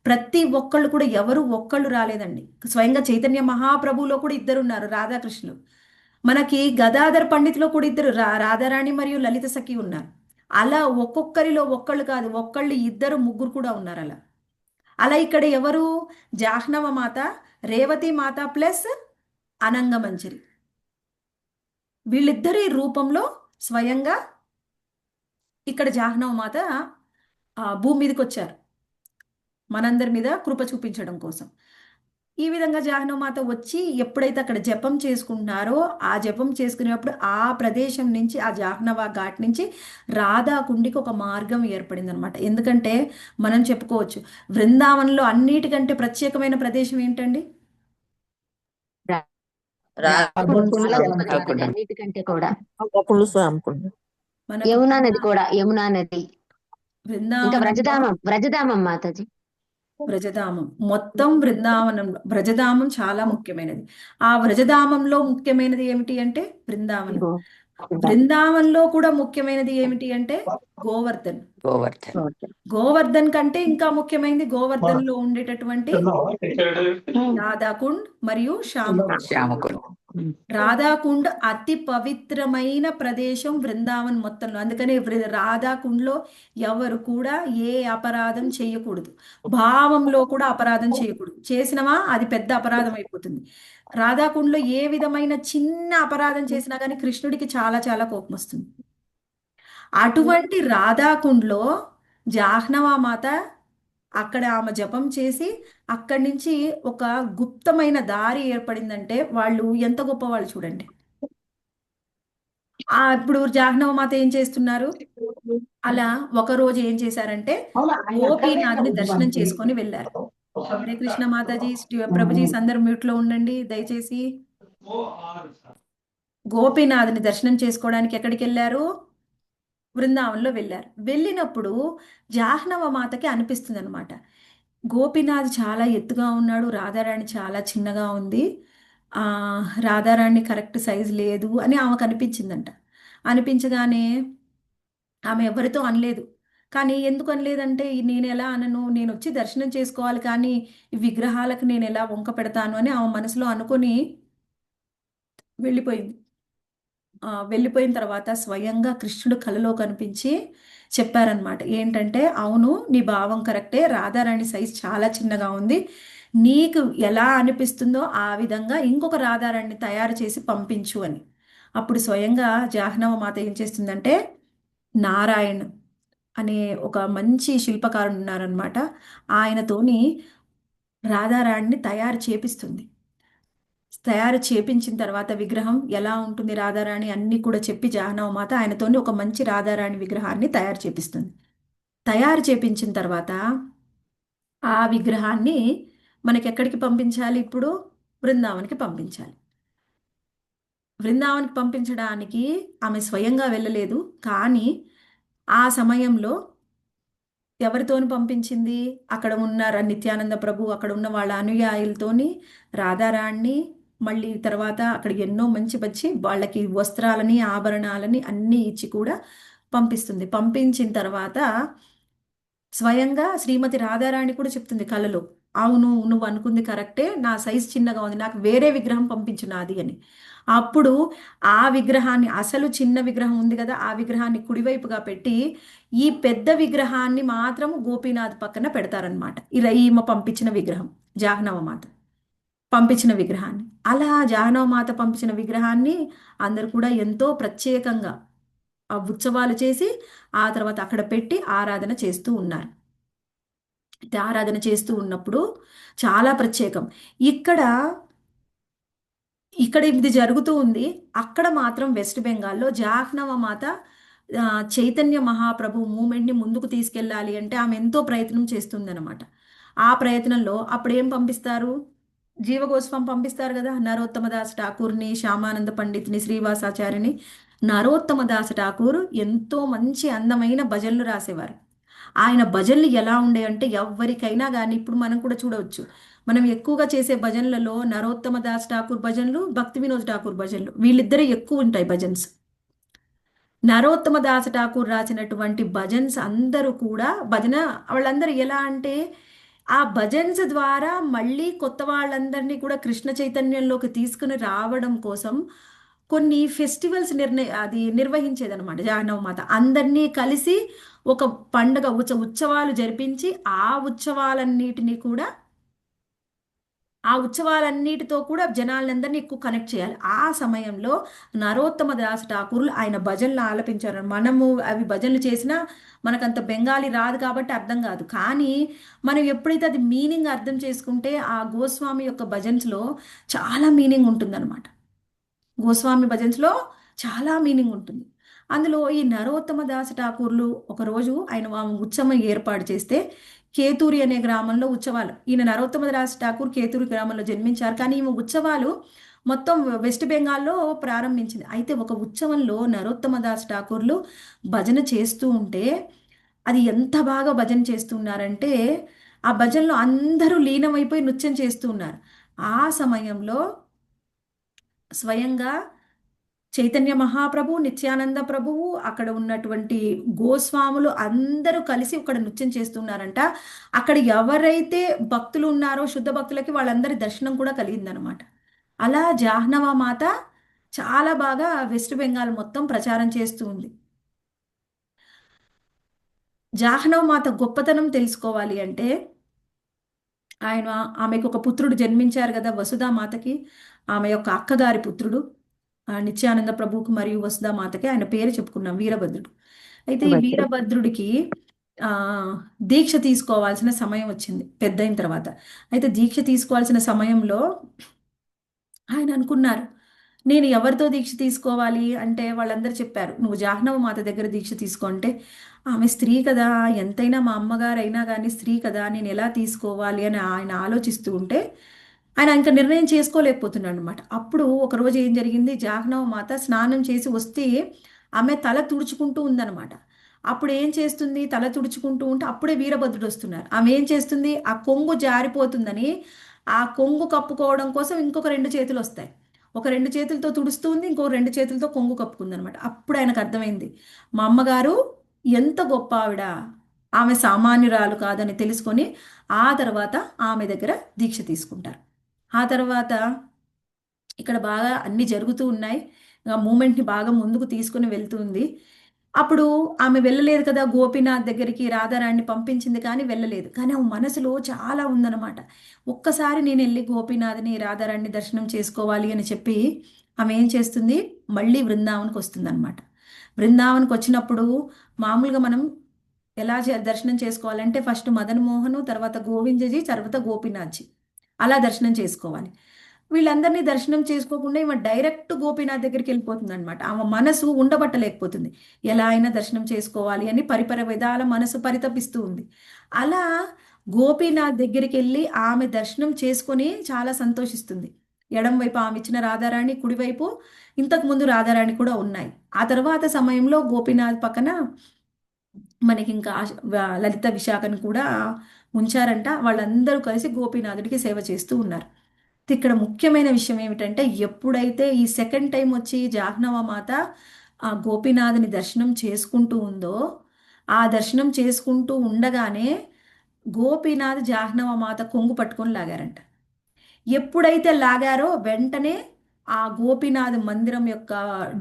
ప్రతి ఒక్కళ్ళు కూడా ఎవరు ఒక్కళ్ళు రాలేదండి. స్వయంగా చైతన్య మహాప్రభులో కూడా ఇద్దరు ఉన్నారు, రాధాకృష్ణులు. మనకి గదాధర్ పండితులో కూడా ఇద్దరు, రాధారాణి మరియు లలిత సఖి ఉన్నారు. అలా ఒక్కొక్కరిలో ఒక్కళ్ళు కాదు, ఒక్కళ్ళు ఇద్దరు ముగ్గురు కూడా ఉన్నారు. అలా ఇక్కడ ఎవరు, జాహ్నవ మాత, రేవతి మాత ప్లస్ అనంగమంజరి, వీళ్ళిద్దరి రూపంలో స్వయంగా ఇక్కడ జాహ్నవ మాత భూమి మీదకి వచ్చారు మనందరి మీద కృప చూపించడం కోసం. ఈ విధంగా జాహ్నవ మాత వచ్చి ఎప్పుడైతే అక్కడ జపం చేసుకుంటున్నారో, ఆ జపం చేసుకునేటప్పుడు ఆ ప్రదేశం నుంచి, ఆ జాహ్నవ ఘాట్ నుంచి రాధాకుండికి ఒక మార్గం ఏర్పడింది అనమాట. ఎందుకంటే మనం చెప్పుకోవచ్చు బృందావనంలో అన్నిటికంటే ప్రత్యేకమైన ప్రదేశం ఏంటండి? అన్నిటికంటే కూడా మనకు యమునా నది కూడా, యమునా నది, ఇంకా బృందావనం, వ్రజధామం మాతాజీ. వ్రజధామం మొత్తం బృందావనంలో వ్రజధామం చాలా ముఖ్యమైనది. ఆ వ్రజధామంలో ముఖ్యమైనది ఏమిటి అంటే బృందావనం. బృందావనంలో కూడా ముఖ్యమైనది ఏమిటి అంటే గోవర్ధన్. గోవర్ధన్ కంటే ఇంకా ముఖ్యమైనది గోవర్ధన్ లో ఉండేటటువంటి రాధాకుండ్ మరియు శ్యామకుండ్. రాధాకుండ్ అతి పవిత్రమైన ప్రదేశం బృందావన్ మొత్తంలో. అందుకని రాధాకుండ్ లో ఎవరు కూడా ఏ అపరాధం చేయకూడదు, భావంలో కూడా అపరాధం చేయకూడదు. చేసినవా అది పెద్ద అపరాధం అయిపోతుంది. రాధాకుండ్లో ఏ విధమైన చిన్న అపరాధం చేసినా కానీ కృష్ణుడికి చాలా చాలా కోపం వస్తుంది. అటువంటి రాధాకుండ్లో జాహ్నవ మాత అక్కడ ఆమె జపం చేసి అక్కడి నుంచి ఒక గుప్తమైన దారి ఏర్పడిందంటే వాళ్ళు ఎంత గొప్పవాళ్ళు చూడండి. ఇప్పుడు జాహ్నవ మాత ఏం చేస్తున్నారు, అలా ఒక రోజు ఏం చేశారంటే గోపీనాథ్ని దర్శనం చేసుకొని వెళ్ళారు. హరే కృష్ణ మాతాజీ, ప్రభుజీ అందరు మ్యూట్ లో ఉండండి దయచేసి. గోపీనాథ్ని దర్శనం చేసుకోవడానికి ఎక్కడికి వెళ్ళారు? బృందావనంలో వెళ్ళారు. వెళ్ళినప్పుడు జాహ్నవ మాతకి అనిపిస్తుంది అనమాట, గోపీనాథ్ చాలా ఎత్తుగా ఉన్నాడు, రాధారాణి చాలా చిన్నగా ఉంది, రాధారాణి కరెక్ట్ సైజ్ లేదు అని ఆమెకు అనిపించిందంట. అనిపించగానే ఆమె ఎవరితో అనలేదు. కానీ ఎందుకు అనలేదంటే నేను ఎలా అనను, నేను వచ్చి దర్శనం చేసుకోవాలి, కానీ ఈ విగ్రహాలకు నేను ఎలా వంక పెడతాను అని ఆమె మనసులో అనుకొని వెళ్ళిపోయింది. వెళ్ళిపోయిన తర్వాత స్వయంగా కృష్ణుడు కలలో కనిపించి చెప్పారనమాట. ఏంటంటే అవును నీ భావం కరెక్టే, రాధారాణి సైజ్ చాలా చిన్నగా ఉంది, నీకు ఎలా అనిపిస్తుందో ఆ విధంగా ఇంకొక రాధారాణిని తయారు చేసి పంపించు అని. అప్పుడు స్వయంగా జాహ్నవ మాత ఏం చేస్తుందంటే నారాయణ్ అనే ఒక మంచి శిల్పకారుడు ఉన్నారనమాట, ఆయనతోని రాధారాణిని తయారు చేపిస్తుంది. తయారు చేపించిన తర్వాత విగ్రహం ఎలా ఉంటుంది రాధారాణి అన్ని కూడా చెప్పి జాహ్నవ మాత ఆయనతోని ఒక మంచి రాధారాణి విగ్రహాన్ని తయారు చేపిస్తుంది. తయారు చేపించిన తర్వాత ఆ విగ్రహాన్ని మనకి ఎక్కడికి పంపించాలి? ఇప్పుడు బృందావనికి పంపించాలి. బృందావనికి పంపించడానికి ఆమె స్వయంగా వెళ్ళలేదు, కానీ ఆ సమయంలో ఎవరితోని పంపించింది? అక్కడ ఉన్న నిత్యానంద ప్రభు, అక్కడ ఉన్న వాళ్ళ అనుయాయులతోని రాధారాణ్ణి, మళ్ళీ తర్వాత అక్కడ ఎన్నో మంచి వాళ్ళకి వస్త్రాలని ఆభరణాలని అన్నీ ఇచ్చి కూడా పంపిస్తుంది. పంపించిన తర్వాత స్వయంగా శ్రీమతి రాధారాణి కూడా చెప్తుంది కలలో, అవును నువ్వు అనుకుంది కరెక్టే, నా సైజ్ చిన్నగా ఉంది, నాకు వేరే విగ్రహం పంపించు నాది అని. అప్పుడు ఆ విగ్రహాన్ని, అసలు చిన్న విగ్రహం ఉంది కదా, ఆ విగ్రహాన్ని కుడివైపుగా పెట్టి ఈ పెద్ద విగ్రహాన్ని మాత్రం గోపీనాథ్ పక్కన పెడతారనమాట. ఇలా ఈమె పంపించిన విగ్రహం, జాహ్నవ మాత పంపించిన విగ్రహాన్ని. అలా జాహ్నవ మాత పంపించిన విగ్రహాన్ని అందరు కూడా ఎంతో ప్రత్యేకంగా ఆ ఉత్సవాలు చేసి ఆ తర్వాత అక్కడ పెట్టి ఆరాధన చేస్తూ ఉన్నారు. అయితే ఆరాధన చేస్తూ ఉన్నప్పుడు చాలా ప్రత్యేకం. ఇక్కడ ఇక్కడ ఇది జరుగుతూ ఉంది. అక్కడ మాత్రం వెస్ట్ బెంగాల్లో జాహ్నవ మాత చైతన్య మహాప్రభు మూమెంట్ని ముందుకు తీసుకెళ్ళాలి అంటే ఆమె ఎంతో ప్రయత్నం చేస్తుందన్నమాట. ఆ ప్రయత్నంలో అప్పుడు ఏం పంపిస్తారు, జీవగోస్వామి పంపిస్తారు కదా, నరోత్తమదాస్ ఠాకూర్ని, శ్యామానంద పండిత్ని, శ్రీవాసాచార్యని. నరోత్తమదాస్ ఠాకూర్ ఎంతో మంచి అందమైన భజనలు రాసేవారు. ఆయన భజనలు ఎలా ఉండే అంటే ఎవరికైనా కానీ, ఇప్పుడు మనం కూడా చూడవచ్చు, మనం ఎక్కువగా చేసే భజనలలో నరోత్తమదాస్ ఠాకూర్ భజనలు, భక్తి వినోద్ ఠాకూర్ భజనలు, వీళ్ళిద్దరే ఎక్కువ ఉంటాయి భజన్స్. నరోత్తమదాస్ ఠాకూర్ రాసినటువంటి భజన్స్ అందరూ కూడా భజన, వాళ్ళందరూ ఎలా అంటే ఆ భజన్స్ ద్వారా మళ్ళీ కొత్త వాళ్ళందరినీ కూడా కృష్ణ చైతన్యంలోకి తీసుకుని రావడం కోసం కొన్ని ఫెస్టివల్స్ నిర్వహించేదనమాట. జాహ్నవ మాత అందరినీ కలిసి ఒక పండుగ ఉత్సవాలు జరిపించి ఆ ఉత్సవాలన్నిటితో కూడా జనాలందరినీ ఎక్కువ కనెక్ట్ చేయాలి. ఆ సమయంలో నరోత్తమ దాస్ ఠాకూర్లు ఆయన భజనలు ఆలపించారు. మనము అవి భజనలు చేసినా మనకంత బెంగాలీ రాదు కాబట్టి అర్థం కాదు, కానీ మనం ఎప్పుడైతే అది మీనింగ్ అర్థం చేసుకుంటే ఆ గోస్వామి యొక్క భజన్స్లో చాలా మీనింగ్ ఉంటుందన్నమాట. గోస్వామి భజన్స్లో చాలా మీనింగ్ ఉంటుంది. అందులో ఈ నరోత్తమ దాస్ ఠాకూర్లు ఒకరోజు ఆయన ఉత్సవం ఏర్పాటు చేస్తే, కేతూరి అనే గ్రామంలో ఉత్సవాలు, ఈయన నరోత్తమ దాస్ ఠాకూర్ కేతూరి గ్రామంలో జన్మించారు, కానీ ఈమె ఉత్సవాలు మొత్తం వెస్ట్ బెంగాల్లో ప్రారంభించింది. అయితే ఒక ఉత్సవంలో నరోత్తమ దాస్ ఠాకూర్లు భజన చేస్తూ ఉంటే అది ఎంత బాగా భజన చేస్తున్నారంటే ఆ భజనలో అందరూ లీనమైపోయి నృత్యం చేస్తూ ఉన్నారు. ఆ సమయంలో స్వయంగా చైతన్య మహాప్రభు, నిత్యానంద ప్రభువు, అక్కడ ఉన్నటువంటి గోస్వాములు అందరూ కలిసి అక్కడ నృత్యం చేస్తున్నారంట. అక్కడ ఎవరైతే భక్తులు ఉన్నారో శుద్ధ భక్తులకి వాళ్ళందరి దర్శనం కూడా కలిగిందనమాట. అలా జాహ్నవ మాత చాలా బాగా వెస్ట్ బెంగాల్ మొత్తం ప్రచారం చేస్తూ ఉంది. జాహ్నవ మాత గొప్పతనం తెలుసుకోవాలి అంటే, ఆమెకు ఒక పుత్రుడు జన్మించారు కదా వసుధామాతకి, ఆమె యొక్క అక్కగారి పుత్రుడు నిత్యానంద ప్రభువుకు మరియు వసుధామాతకి, ఆయన పేరు చెప్పుకున్నాం వీరభద్రుడు. అయితే ఈ వీరభద్రుడికి దీక్ష తీసుకోవాల్సిన సమయం వచ్చింది పెద్దయిన తర్వాత. అయితే దీక్ష తీసుకోవాల్సిన సమయంలో ఆయన అనుకున్నారు, నేను ఎవరితో దీక్ష తీసుకోవాలి అంటే వాళ్ళందరూ చెప్పారు, నువ్వు జాహ్నవ మాత దగ్గర దీక్ష తీసుకో అంటే, ఆమె స్త్రీ కదా, ఎంతైనా మా అమ్మగారు అయినా కానీ స్త్రీ కదా, నేను ఎలా తీసుకోవాలి అని ఆయన ఆలోచిస్తూ ఉంటే ఆయన ఇంకా నిర్ణయం చేసుకోలేకపోతున్నాడు అనమాట. అప్పుడు ఒకరోజు ఏం జరిగింది, జాహ్నవ మాత స్నానం చేసి వస్తే ఆమె తల తుడుచుకుంటూ ఉందన్నమాట. అప్పుడు ఏం చేస్తుంది, తల తుడుచుకుంటూ ఉంటే అప్పుడే వీరభద్రుడు వస్తున్నారు. ఆమె ఏం చేస్తుంది, ఆ కొంగు జారిపోతుందని ఆ కొంగు కప్పుకోవడం కోసం ఇంకొక 2 చేతులు వస్తాయి. ఒక 2 చేతులతో తుడుస్తుంది, ఇంకో 2 చేతులతో కొంగు కప్పుకుంది అనమాట. అప్పుడు ఆయనకు అర్థమైంది, మా అమ్మగారు ఎంత గొప్ప ఆవిడ, ఆమె సామాన్యురాలు కాదని తెలుసుకొని ఆ తర్వాత ఆమె దగ్గర దీక్ష తీసుకుంటారు. ఆ తర్వాత ఇక్కడ బాగా అన్ని జరుగుతూ ఉన్నాయి, మూమెంట్ని బాగా ముందుకు తీసుకుని వెళ్తుంది. అప్పుడు ఆమె వెళ్ళలేదు కదా గోపీనాథ్ దగ్గరికి, రాధారాణిని పంపించింది కానీ వెళ్ళలేదు, కానీ ఆమె మనసులో చాలా ఉందన్నమాట. ఒక్కసారి నేను వెళ్ళి గోపీనాథ్ని రాధారాణిని దర్శనం చేసుకోవాలి అని చెప్పి ఆమె ఏం చేస్తుంది, మళ్ళీ బృందావన్కి వస్తుంది అనమాట. బృందావన్కి వచ్చినప్పుడు మామూలుగా మనం ఎలా దర్శనం చేసుకోవాలంటే ఫస్ట్ మదన్ మోహను, తర్వాత గోవిందజీ, తర్వాత గోపీనాథ్జీ, అలా దర్శనం చేసుకోవాలి. వీళ్ళందరినీ దర్శనం చేసుకోకుండా ఈమె డైరెక్ట్ గోపీనాథ్ దగ్గరికి వెళ్ళిపోతుంది అనమాట. ఆమె మనసు ఉండబట్టలేకపోతుంది, ఎలా అయినా దర్శనం చేసుకోవాలి అని పరిపర విధాల మనసు పరితపిస్తూ ఉంది. అలా గోపీనాథ్ దగ్గరికి వెళ్ళి ఆమె దర్శనం చేసుకొని చాలా సంతోషిస్తుంది. ఎడం వైపు ఆమె ఇచ్చిన రాధారాణి, కుడివైపు ఇంతకు ముందు రాధారాణి కూడా ఉన్నాయి. ఆ తర్వాత సమయంలో గోపీనాథ్ పక్కన మనకి ఇంకా లలిత విశాఖను కూడా ఉంచారంట. వాళ్ళందరూ కలిసి గోపీనాథుడికి సేవ చేస్తూ ఉన్నారు. ఇక్కడ ముఖ్యమైన విషయం ఏమిటంటే, ఎప్పుడైతే ఈ సెకండ్ టైం వచ్చి జాహ్నవ మాత ఆ గోపీనాథుని దర్శనం చేసుకుంటూ ఉందో, ఆ దర్శనం చేసుకుంటూ ఉండగానే గోపీనాథ్ జాహ్నవ మాత కొంగు పట్టుకొని లాగారంట. ఎప్పుడైతే లాగారో వెంటనే ఆ గోపీనాథ్ మందిరం యొక్క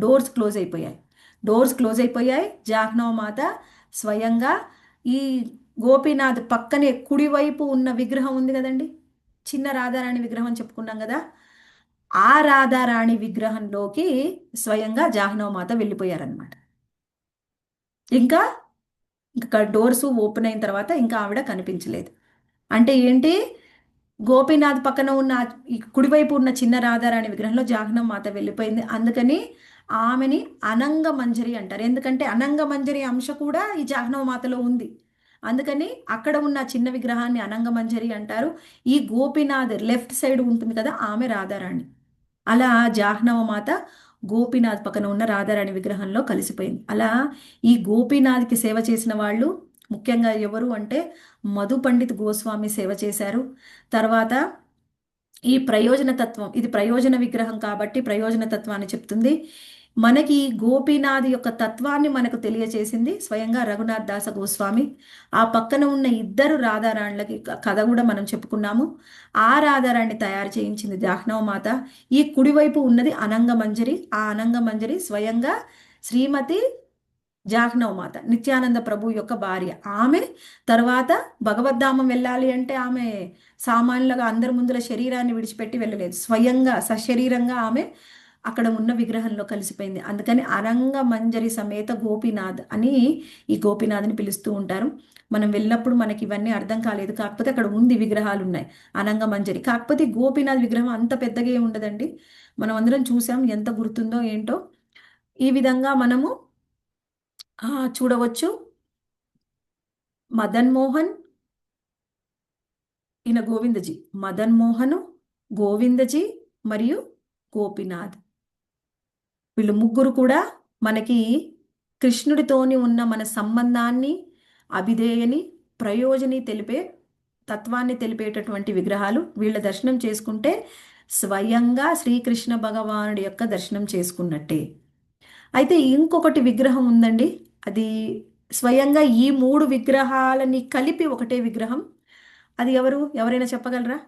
డోర్స్ క్లోజ్ అయిపోయాయి. డోర్స్ క్లోజ్ అయిపోయాయి. జాహ్నవ మాత స్వయంగా ఈ గోపీనాథ్ పక్కనే కుడివైపు ఉన్న విగ్రహం ఉంది కదండి, చిన్న రాధారాణి విగ్రహం అని చెప్పుకున్నాం కదా, ఆ రాధారాణి విగ్రహంలోకి స్వయంగా జాహ్నవ మాత వెళ్ళిపోయారనమాట. ఇంకా ఇంకా డోర్స్ ఓపెన్ అయిన తర్వాత ఇంకా ఆవిడ కనిపించలేదు. అంటే ఏంటి, గోపీనాథ్ పక్కన ఉన్న ఈ కుడివైపు ఉన్న చిన్న రాధారాణి విగ్రహంలో జాహ్నవ మాత వెళ్ళిపోయింది. అందుకని ఆమెని అనంగ మంజరి అంటారు. ఎందుకంటే అనంగ మంజరి అంశ కూడా ఈ జాహ్నవ మాతలో ఉంది. అందుకని అక్కడ ఉన్న చిన్న విగ్రహాన్ని అనంగ మంజరి అంటారు. ఈ గోపీనాథ్ లెఫ్ట్ సైడ్ ఉంటుంది కదా, ఆమె రాధారాణి. అలా జాహ్నవ మాత గోపీనాథ్ పక్కన ఉన్న రాధారాణి విగ్రహంలో కలిసిపోయింది. అలా ఈ గోపీనాథ్కి సేవ చేసిన వాళ్ళు ముఖ్యంగా ఎవరు అంటే మధు పండిత్ గోస్వామి సేవ చేశారు. తర్వాత ఈ ప్రయోజన తత్వం, ఇది ప్రయోజన విగ్రహం కాబట్టి ప్రయోజన తత్వాన్ని చెప్తుంది. మనకి గోపీనాథ్ యొక్క తత్వాన్ని మనకు తెలియచేసింది స్వయంగా రఘునాథ్ దాస గోస్వామి. ఆ పక్కన ఉన్న ఇద్దరు రాధారాణులకి కథ కూడా మనం చెప్పుకున్నాము. ఆ రాధారాణి తయారు చేయించింది జాహ్నవ మాత. ఈ కుడివైపు ఉన్నది అనంగ మంజరి. ఆ అనంగ మంజరి స్వయంగా శ్రీమతి జాహ్నవ మాత, నిత్యానంద ప్రభు యొక్క భార్య. ఆమె తర్వాత భగవద్ధామం వెళ్ళాలి అంటే ఆమె సామాన్యులుగా అందరి ముందుల శరీరాన్ని విడిచిపెట్టి వెళ్ళలేదు. స్వయంగా సశరీరంగా ఆమె అక్కడ ఉన్న విగ్రహంలో కలిసిపోయింది. అందుకని అనంగ మంజరి సమేత గోపీనాథ్ అని ఈ గోపీనాథ్ని పిలుస్తూ ఉంటారు. మనం వెళ్ళినప్పుడు మనకి ఇవన్నీ అర్థం కాలేదు, కాకపోతే అక్కడ ఉంది, విగ్రహాలు ఉన్నాయి అనంగ మంజరి. కాకపోతే గోపీనాథ్ విగ్రహం అంత పెద్దగా ఏమి ఉండదండి. మనం అందరం చూసాం, ఎంత గుర్తుందో ఏంటో. ఈ విధంగా మనము చూడవచ్చు. మదన్ మోహన్, ఈయన గోవిందజీ, మదన్ మోహన్, గోవిందజీ మరియు గోపీనాథ్, వీళ్ళు ముగ్గురు కూడా మనకి కృష్ణుడితోని ఉన్న మన సంబంధాన్ని, అభిధేయని, ప్రయోజని తెలిపే తత్వాన్ని తెలిపేటటువంటి విగ్రహాలు. వీళ్ళ దర్శనం చేసుకుంటే స్వయంగా శ్రీకృష్ణ భగవానుడి యొక్క దర్శనం చేసుకున్నట్టే. అయితే ఇంకొకటి విగ్రహం ఉందండి, అది స్వయంగా ఈ మూడు విగ్రహాలని కలిపి ఒకటే విగ్రహం. అది ఎవరైనా చెప్పగలరా?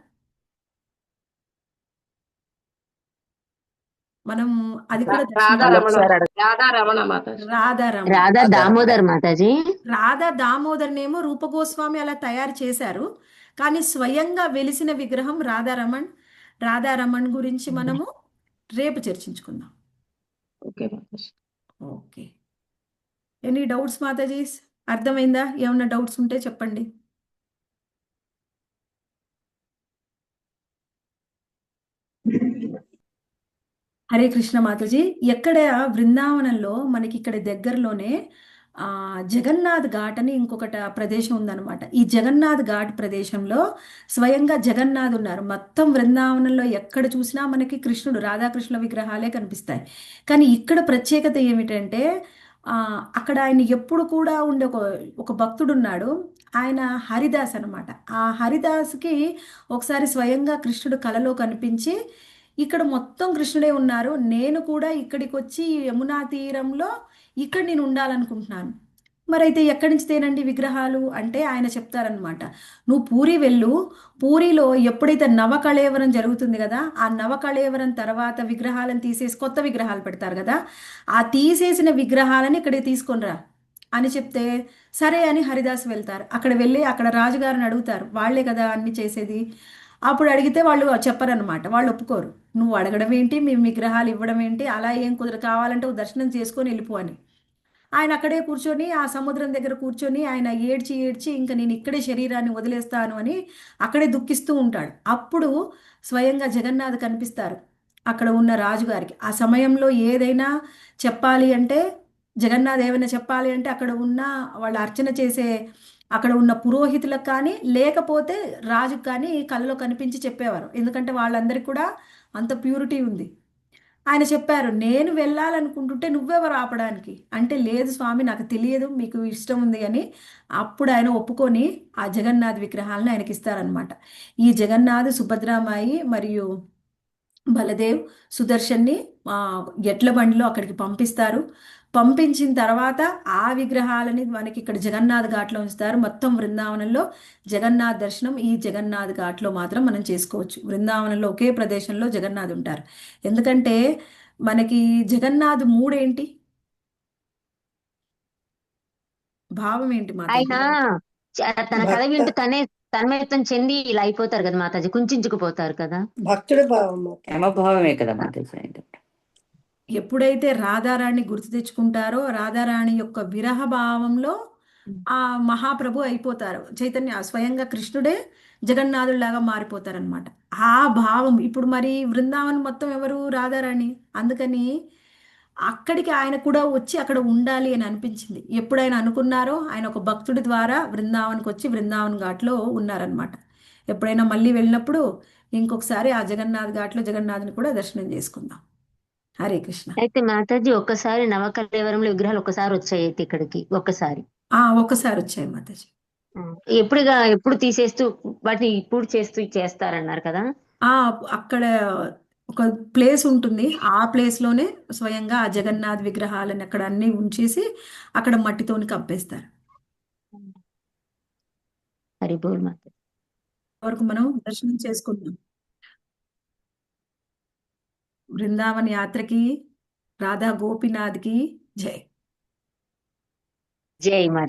మనం అది కూడా రాధారమణ మాత. రాధారమణ, రాధా దామోదర్ మాతాజీ. రాధా దామోదర్నేమో రూపగోస్వామి అలా తయారు చేశారు, కానీ స్వయంగా వెలిసిన విగ్రహం రాధారమణ్. రాధారమణ్ గురించి మనము రేపు చర్చించుకుందాం. Okay Mataji. Okay, any doubts మాతాజీస్? అర్థమైందా? ఏమన్నా డౌట్స్ ఉంటే చెప్పండి. హరే కృష్ణ మాతాజీ. ఎక్కడ బృందావనంలో మనకి ఇక్కడ దగ్గరలోనే జగన్నాథ్ ఘాట్ అని ఇంకొకటి ప్రదేశం ఉందన్నమాట. ఈ జగన్నాథ్ ఘాట్ ప్రదేశంలో స్వయంగా జగన్నాథ్ ఉన్నారు. మొత్తం బృందావనంలో ఎక్కడ చూసినా మనకి కృష్ణుడు, రాధాకృష్ణ విగ్రహాలే కనిపిస్తాయి. కానీ ఇక్కడ ప్రత్యేకత ఏమిటంటే అక్కడ ఆయన ఎప్పుడు కూడా ఉండే ఒక భక్తుడు ఉన్నాడు. ఆయన హరిదాస్ అనమాట. ఆ హరిదాస్కి ఒకసారి స్వయంగా కృష్ణుడు కలలో కనిపించి, ఇక్కడ మొత్తం కృష్ణుడే ఉన్నారు, నేను కూడా ఇక్కడికి వచ్చి యమునా తీరంలో ఇక్కడ నేను ఉండాలనుకుంటున్నాను. మరైతే ఎక్కడి నుంచి తేనండి విగ్రహాలు అంటే ఆయన చెప్తారనమాట, నువ్వు పూరి వెళ్ళు, పూరిలో ఎప్పుడైతే నవకళేవరం జరుగుతుంది కదా, ఆ నవకళేవరం తర్వాత విగ్రహాలను తీసేసి కొత్త విగ్రహాలు పెడతారు కదా, ఆ తీసేసిన విగ్రహాలని ఇక్కడికి తీసుకొనిరా అని చెప్తే సరే అని హరిదాస్ వెళ్తారు. అక్కడ వెళ్ళి అక్కడ రాజుగారిని అడుగుతారు, వాళ్లే కదా అన్ని చేసేది. అప్పుడు అడిగితే వాళ్ళు చెప్పరనమాట, వాళ్ళు ఒప్పుకోరు. నువ్వు అడగడం ఏంటి, మేము విగ్రహాలు ఇవ్వడం ఏంటి, అలా ఏం కావాలంటే దర్శనం చేసుకొని వెళ్ళిపో అని. ఆయన అక్కడే కూర్చొని ఆ సముద్రం దగ్గర కూర్చొని ఆయన ఏడ్చి ఏడ్చి ఇంకా నేను ఇక్కడే శరీరాన్ని వదిలేస్తాను అని అక్కడే దుఃఖిస్తూ ఉంటాడు. అప్పుడు స్వయంగా జగన్నాథ్ కనిపిస్తారు అక్కడ ఉన్న రాజుగారికి. ఆ సమయంలో ఏదైనా చెప్పాలి అంటే, జగన్నాథ్ ఏమైనా చెప్పాలి అంటే అక్కడ ఉన్న వాళ్ళు అర్చన చేసే అక్కడ ఉన్న పురోహితులకు కానీ లేకపోతే రాజుకు కానీ కళ్ళలో కనిపించి చెప్పేవారు. ఎందుకంటే వాళ్ళందరికీ కూడా అంత ప్యూరిటీ ఉంది. ఆయన చెప్పారు, నేను వెళ్ళాలనుకుంటుంటే నువ్వెవరు ఆపడానికి అంటే, లేదు స్వామి నాకు తెలియదు, మీకు ఇష్టం ఉంది అని. అప్పుడు ఆయన ఒప్పుకొని ఆ జగన్నాథ్ విగ్రహాలను ఆయనకి ఇస్తారనమాట. ఈ జగన్నాథ్, సుభద్రామాయి మరియు బలదేవ్ సుదర్శన్ని ఎడ్ల బండిలో అక్కడికి పంపిస్తారు. పంపించిన తర్వాత ఆ విగ్రహాలని మనకి ఇక్కడ జగన్నాథ్ ఘాట్లో ఉంచుతారు. మొత్తం బృందావనంలో జగన్నాథ్ దర్శనం ఈ జగన్నాథ్ ఘాట్లో మాత్రం మనం చేసుకోవచ్చు. బృందావనంలో ఒకే ప్రదేశంలో జగన్నాథ్ ఉంటారు. ఎందుకంటే మనకి జగన్నాథ్ మూడేంటి, భావం ఏంటి ఆయన మాతాజీ? తన కథ భక్త వింటూ తనే తన్మయత్వం చెంది ఇలా అయిపోతారు కదా మాతాజీ, కుంచుకుపోతారు కదా. భక్తుడి భావం మాతాజీ. క్షమభావమే కదా మాతాజీ ఆయన. ఎప్పుడైతే రాధారాణి గుర్తు తెచ్చుకుంటారో రాధారాణి యొక్క విరహ భావంలో ఆ మహాప్రభు అయిపోతారు. చైతన్య స్వయంగా కృష్ణుడే జగన్నాథుడిలాగా మారిపోతారనమాట. ఆ భావం ఇప్పుడు మరి బృందావనం మొత్తం ఎవరు, రాధారాణి. అందుకని అక్కడికి ఆయన కూడా వచ్చి అక్కడ ఉండాలి అని అనిపించింది. ఎప్పుడైనా అనుకున్నారో ఆయన ఒక భక్తుడి ద్వారా బృందావన్కి వచ్చి బృందావన్ ఘాట్లో ఉన్నారనమాట. ఎప్పుడైనా మళ్ళీ వెళ్ళినప్పుడు ఇంకొకసారి ఆ జగన్నాథ్ ఘాట్లో జగన్నాథుని కూడా దర్శనం చేసుకుందాం. హరే కృష్ణ. అయితే మాతాజీ ఒక్కసారి నవకలేవరంలో విగ్రహాలు ఒక్కసారి వచ్చాయి అయితే ఇక్కడికి ఒక్కసారి ఒక్కసారి వచ్చాయి మాతాజీ. ఎప్పుడు తీసేస్తూ వాటిని ఇప్పుడు చేస్తారన్నారు కదా. అక్కడ ఒక ప్లేస్ ఉంటుంది. ఆ ప్లేస్ లోనే స్వయంగా ఆ జగన్నాథ్ విగ్రహాలను అక్కడ అన్ని ఉంచేసి అక్కడ మట్టితోని కప్పేస్తారు. హరి బోల్ మాతాజీ. వరకు మనం దర్శనం చేసుకుందాం. బృందావన్ యాత్రకి రాధా గోపీనాథ్కి జై. జై మాత.